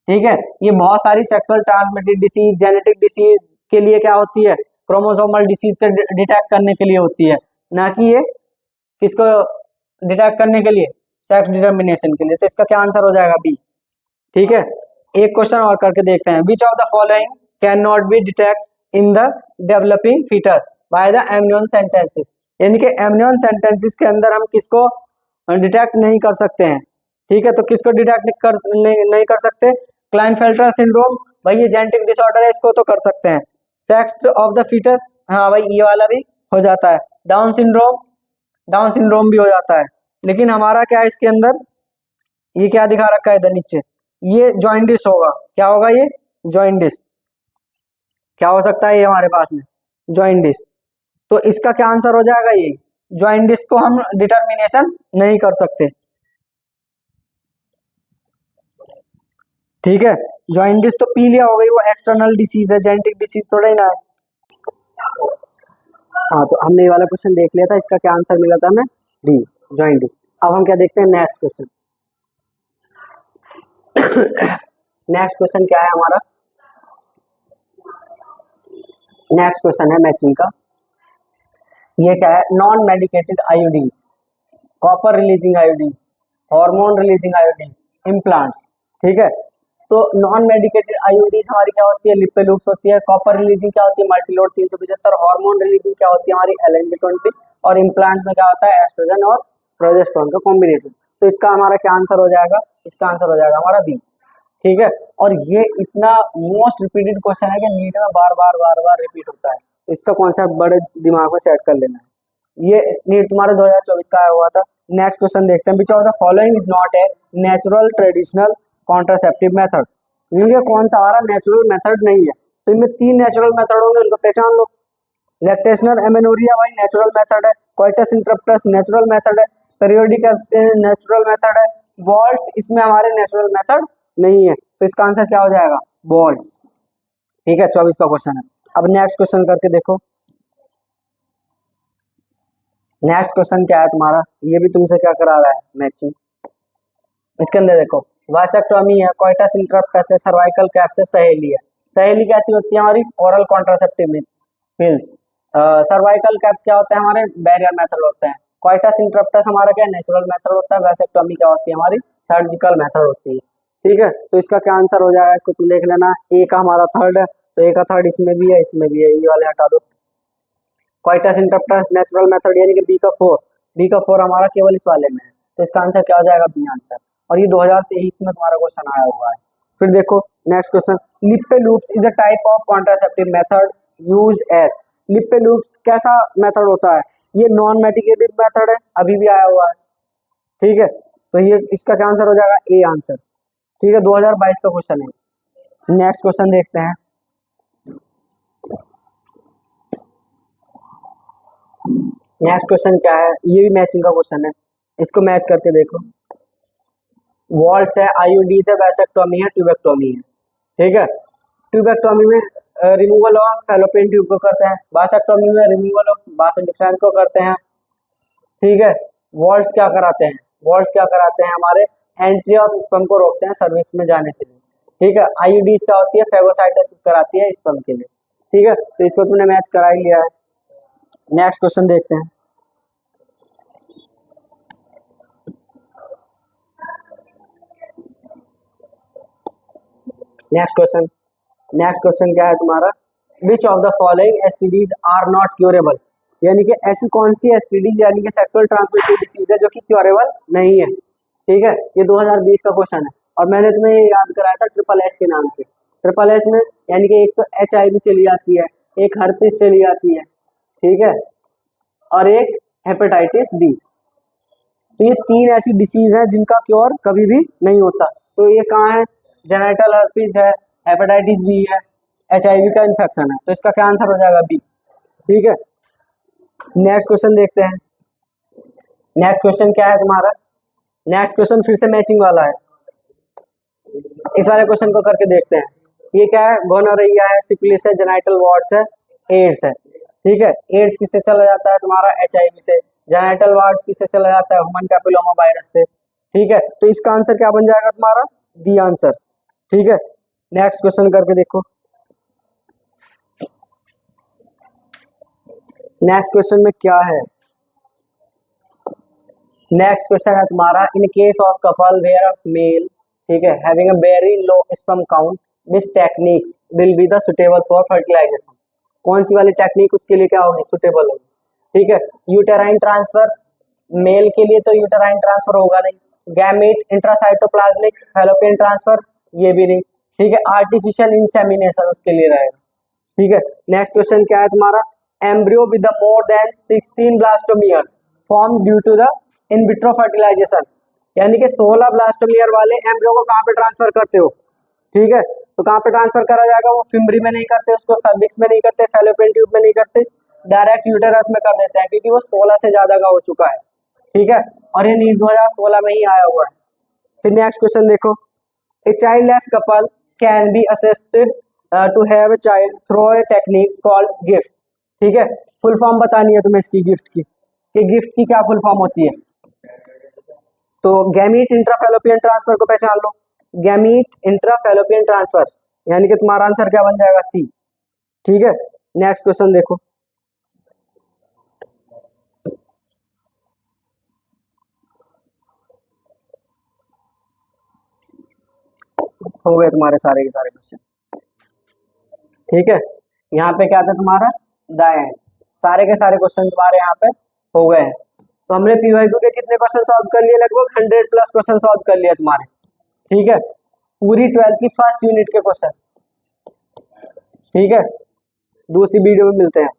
ठीक है, ये बहुत सारी sexual transmitted disease, genetic disease के लिए क्या होती है, क्रोमोसोमल डिसीज के डिटेक्ट करने के लिए होती है, ना कि ये किसको डिटेक्ट करने के लिए, सेक्स डिटर्मिनेशन के लिए। तो इसका क्या आंसर हो जाएगा, बी। ठीक है, एक क्वेश्चन और करके देखते हैं। Which of the following can not be detect in the developing foetus by the amniocentesis, यानी कि एमनियन सेंटेंसेस के अंदर हम किसको डिटेक्ट नहीं कर सकते हैं। ठीक है, तो किसको डिटेक्ट नहीं कर सकते, क्लाइनफेल्टर सिंड्रोम, भाई ये जेनेटिक डिसऑर्डर है, इसको तो कर सकते हैं। सेक्स ऑफ द फीटस, हाँ भाई ये वाला भी हो जाता है। डाउन सिंड्रोम, डाउन सिंड्रोम भी हो जाता है। लेकिन हमारा क्या है इसके अंदर, ये क्या दिखा रखा है इधर नीचे, ये जॉइंडिस होगा। क्या होगा ये, जॉइंडिस। क्या हो सकता है ये हमारे पास में, जॉइंडिस। तो इसका क्या आंसर हो जाएगा, ये जॉइंडिस को हम डिटर्मिनेशन नहीं कर सकते। ठीक है, जॉइंडिस तो पी लिया हो गई, वो एक्सटर्नल डिसीज है, जेनेटिक डिसीज थोड़ा ही ना है। हाँ, तो हमने ये वाला क्वेश्चन देख लिया था, इसका क्या आंसर मिला था हमें, डी, जॉइंडिस। अब हम क्या देखते हैं, नेक्स्ट क्वेश्चन। नेक्स्ट क्वेश्चन क्या है हमारा, नेक्स्ट क्वेश्चन है मैचिंग का। ये क्या है, non medicated IUDs, copper releasing IUDs, hormone releasing IUDs, implants. ठीक है, तो नॉन मेडिकेटेड आयोडीज हमारी क्या होती है, लिपेलूप्स होती है। कॉपर रिलीजिंग क्या होती है, मल्टीलोड 375। हार्मोन रिलीजिंग क्या होती है हमारी, LNG20। और इम्प्लांट्स में क्या होता है, एस्ट्रोजन और प्रोजेस्टेरोन का कॉम्बिनेशन। तो इसका हमारा क्या आंसर हो जाएगा, इसका आंसर हो जाएगा हमारा बी। ठीक है, और ये इतना मोस्ट रिपीटेड क्वेश्चन है कि नीट में बार बार रिपीट होता है, तो इसका कॉन्सेप्ट बड़े दिमाग में सेट कर लेना है। ये नीट तुम्हारे 2024 का आया हुआ था, नेक्स्ट क्वेश्चन देखते हैं, which of the following is not a natural traditional contraceptive method. इनके कौन सा हमारा नेचुरल मेथड नहीं है, तो इनमें 3 नेचुरल मेथड होंगे, उनको पहचान लो। लैक्टेशनल एमेनोरिया भाई नेचुरल मेथड है, कोइटस इंटरप्टस नेचुरल मेथड है, पीरियोडिक एब्स्टिनेंस नेचुरल मेथड है, वॉल्स इसमें हमारे नेचुरल मेथड नहीं है, तो इसका आंसर क्या हो जाएगा, वॉल्स। ठीक है, 24 का क्वेश्चन है। अब नेक्स्ट क्वेश्चन करके देखो, नेक्स्ट क्वेश्चन क्या है तुम्हारा, ये भी तुमसे क्या करा रहा है मैचिंग। इसके अंदर देखो, वासेक्टोमी है, कोइटस इंटरप्टस है, सर्वाइकल कैप्स है, सहेली है। सहेली कैसी होती है हमारी, oral contraceptive pills. Cervical caps क्या होते हैं हमारे, बैरियर मेथड होते हैं। कोइटस इंटरप्टस हमारा क्या नेचुरल मेथड होता है, वासेक्टोमी क्या होती है हमारी सर्जिकल मेथड होती है। ठीक है, तो इसका क्या आंसर हो जाएगा, इसको तुम देख लेना। ए का हमारा थर्ड है, तो ए का थर्ड इसमें भी है, इसमें भी है, ये वाले हटा दो। कोइटस इंटरप्टस नेचुरल मेथड यानी कि बी का 4, बी का 4 हमारा केवल इस वाले में है, तो इसका आंसर क्या हो जाएगा, बी आंसर। और ये 2023 में तुम्हारा क्वेश्चन आया हुआ है। फिर देखो next question, Lippes loops is a type of contraceptive method used as. Lippes loops कैसा मेथड होता है, ये नॉन मेडिकेटिव मेथड है, अभी भी आया हुआ है। ठीक है, तो ये इसका क्या आंसर हो जाएगा, ए आंसर। ठीक है, 2022 का क्वेश्चन है। नेक्स्ट क्वेश्चन देखते हैं, नेक्स्ट क्वेश्चन क्या है, ये भी मैचिंग का क्वेश्चन है, इसको मैच करके देखो। वॉल्स है, आईयूडीज है, वैसेक्टोमी है, ट्यूबेक्टोमी है। ठीक है, ट्यूबेक्टोमी में रिमूवल ऑफ फैलोपियन ट्यूब को करते हैं, वासेक्टोमी में रिमूवल ऑफ वास डिफरेंस को करते हैं। ठीक है, वॉल्स क्या कराते हैं, वॉल्स क्या कराते हैं हमारे एंट्री ऑफ स्पर्म को रोकते हैं सर्विक्स में जाने के लिए। ठीक है, आईयूडीज क्या होती है, फेगोसाइटोसिस कराती है स्पर्म के लिए। ठीक है, तो इसको तुमने मैच करा ही लिया है। नेक्स्ट क्वेश्चन देखते हैं, नेक्स्ट क्वेश्चन क्या है तुम्हारा, which of the following STDs are not curable. यानी कि ऐसी कौन सी एसटीडीज यानी कि सेक्सुअल ट्रांसमिटेड डिसीज है जो कि क्यूरेबल नहीं है। ठीक है, ये 2020 का क्वेश्चन है, और मैंने तुम्हें ये याद कराया था ट्रिपल एच के नाम से। ट्रिपल एच में यानी कि एक तो HIV चली जाती है, एक हर्पिस चली जाती है, ठीक है, और एक हेपेटाइटिस बी। तो ये 3 ऐसी डिसीज है जिनका क्योर कभी भी नहीं होता। तो ये कहाँ है, जेनिटल हर्पिस है, हेपेटाइटिस बी है, HIV का इन्फेक्शन है, तो इसका क्या आंसर हो जाएगा, बी। ठीक है, नेक्स्ट क्वेश्चन देखते हैं। नेक्स्ट क्वेश्चन क्या है तुम्हारा, नेक्स्ट क्वेश्चन फिर से मैचिंग वाला है, इस वाले क्वेश्चन को करके देखते हैं। ये क्या है, गोनोरिया है, सिफिलिस है, जेनिटल वार्ड्स है, एड्स है। ठीक है, एड्स किससे चला जाता है तुम्हारा, HIV से। जेनिटल वार्ड्स किससे चला जाता है, ह्यूमन पैपिलोमा वायरस से। ठीक है, तो इसका आंसर क्या बन जाएगा तुम्हारा, बी आंसर। ठीक है, नेक्स्ट क्वेश्चन करके देखो। नेक्स्ट क्वेश्चन में क्या है, नेक्स्ट क्वेश्चन है तुम्हारा, in case of couple where of male, ठीक है, having a very low sperm count, which techniques will be the suitable for fertilization. कौन सी वाली टेक्निक उसके लिए क्या होगी, सुटेबल होगी। ठीक है, यूटेराइन ट्रांसफर, मेल के लिए तो यूटेराइन ट्रांसफर होगा नहीं। गैमेट इंट्रासाइटोप्लाज्मिक फैलोपियन ट्रांसफर, ये भी नहीं। ठीक है, आर्टिफिशियल इंसेमिनेशन उसके लिए रहेगा। ठीक है, नेक्स्ट क्वेश्चन क्या है तुम्हारा, embryo with more than 16 blastomeres form due to the in vitro fertilization. यानी कि 16 ब्लास्टोमियर वाले एम्ब्रियो को कहाँ पे ट्रांसफर करते हो। ठीक है, तो कहाँ पे ट्रांसफर करा जाएगा, वो फिम्बरी में नहीं करते, उसको सर्विक्स में नहीं करते, फैलोपियन ट्यूब में नहीं करते, डायरेक्ट यूटेरस में कर देते हैं, क्योंकि वो 16 से ज्यादा का हो चुका है। ठीक है, और ये नीट 2016 में ही आया हुआ है। फिर नेक्स्ट क्वेश्चन देखो, a childless couple can be assisted to have a child through a techniques called GIFT. ठीक है, फुल फॉर्म बतानी है तुम्हें इसकी, गिफ्ट की, कि गिफ्ट की क्या फुल फॉर्म होती है। तो गैमीट इंट्राफैलोपियन ट्रांसफर को पहचान लो, गैमीट इंट्राफैलोपियन ट्रांसफर, यानी कि तुम्हारा आंसर क्या बन जाएगा, सी। ठीक है, नेक्स्ट क्वेश्चन देखो, हो गए तुम्हारे सारे के सारे क्वेश्चन। ठीक है, यहाँ पे क्या था तुम्हारा, दाएं, सारे के सारे क्वेश्चन तुम्हारे यहाँ पे हो गए हैं। तो हमने पीवाईक्यू के कितने क्वेश्चन सॉल्व कर लिए, लगभग 100+ क्वेश्चन सॉल्व कर लिए तुम्हारे। ठीक है, पूरी 12th की फर्स्ट यूनिट के क्वेश्चन। ठीक है, दूसरी वीडियो में मिलते हैं।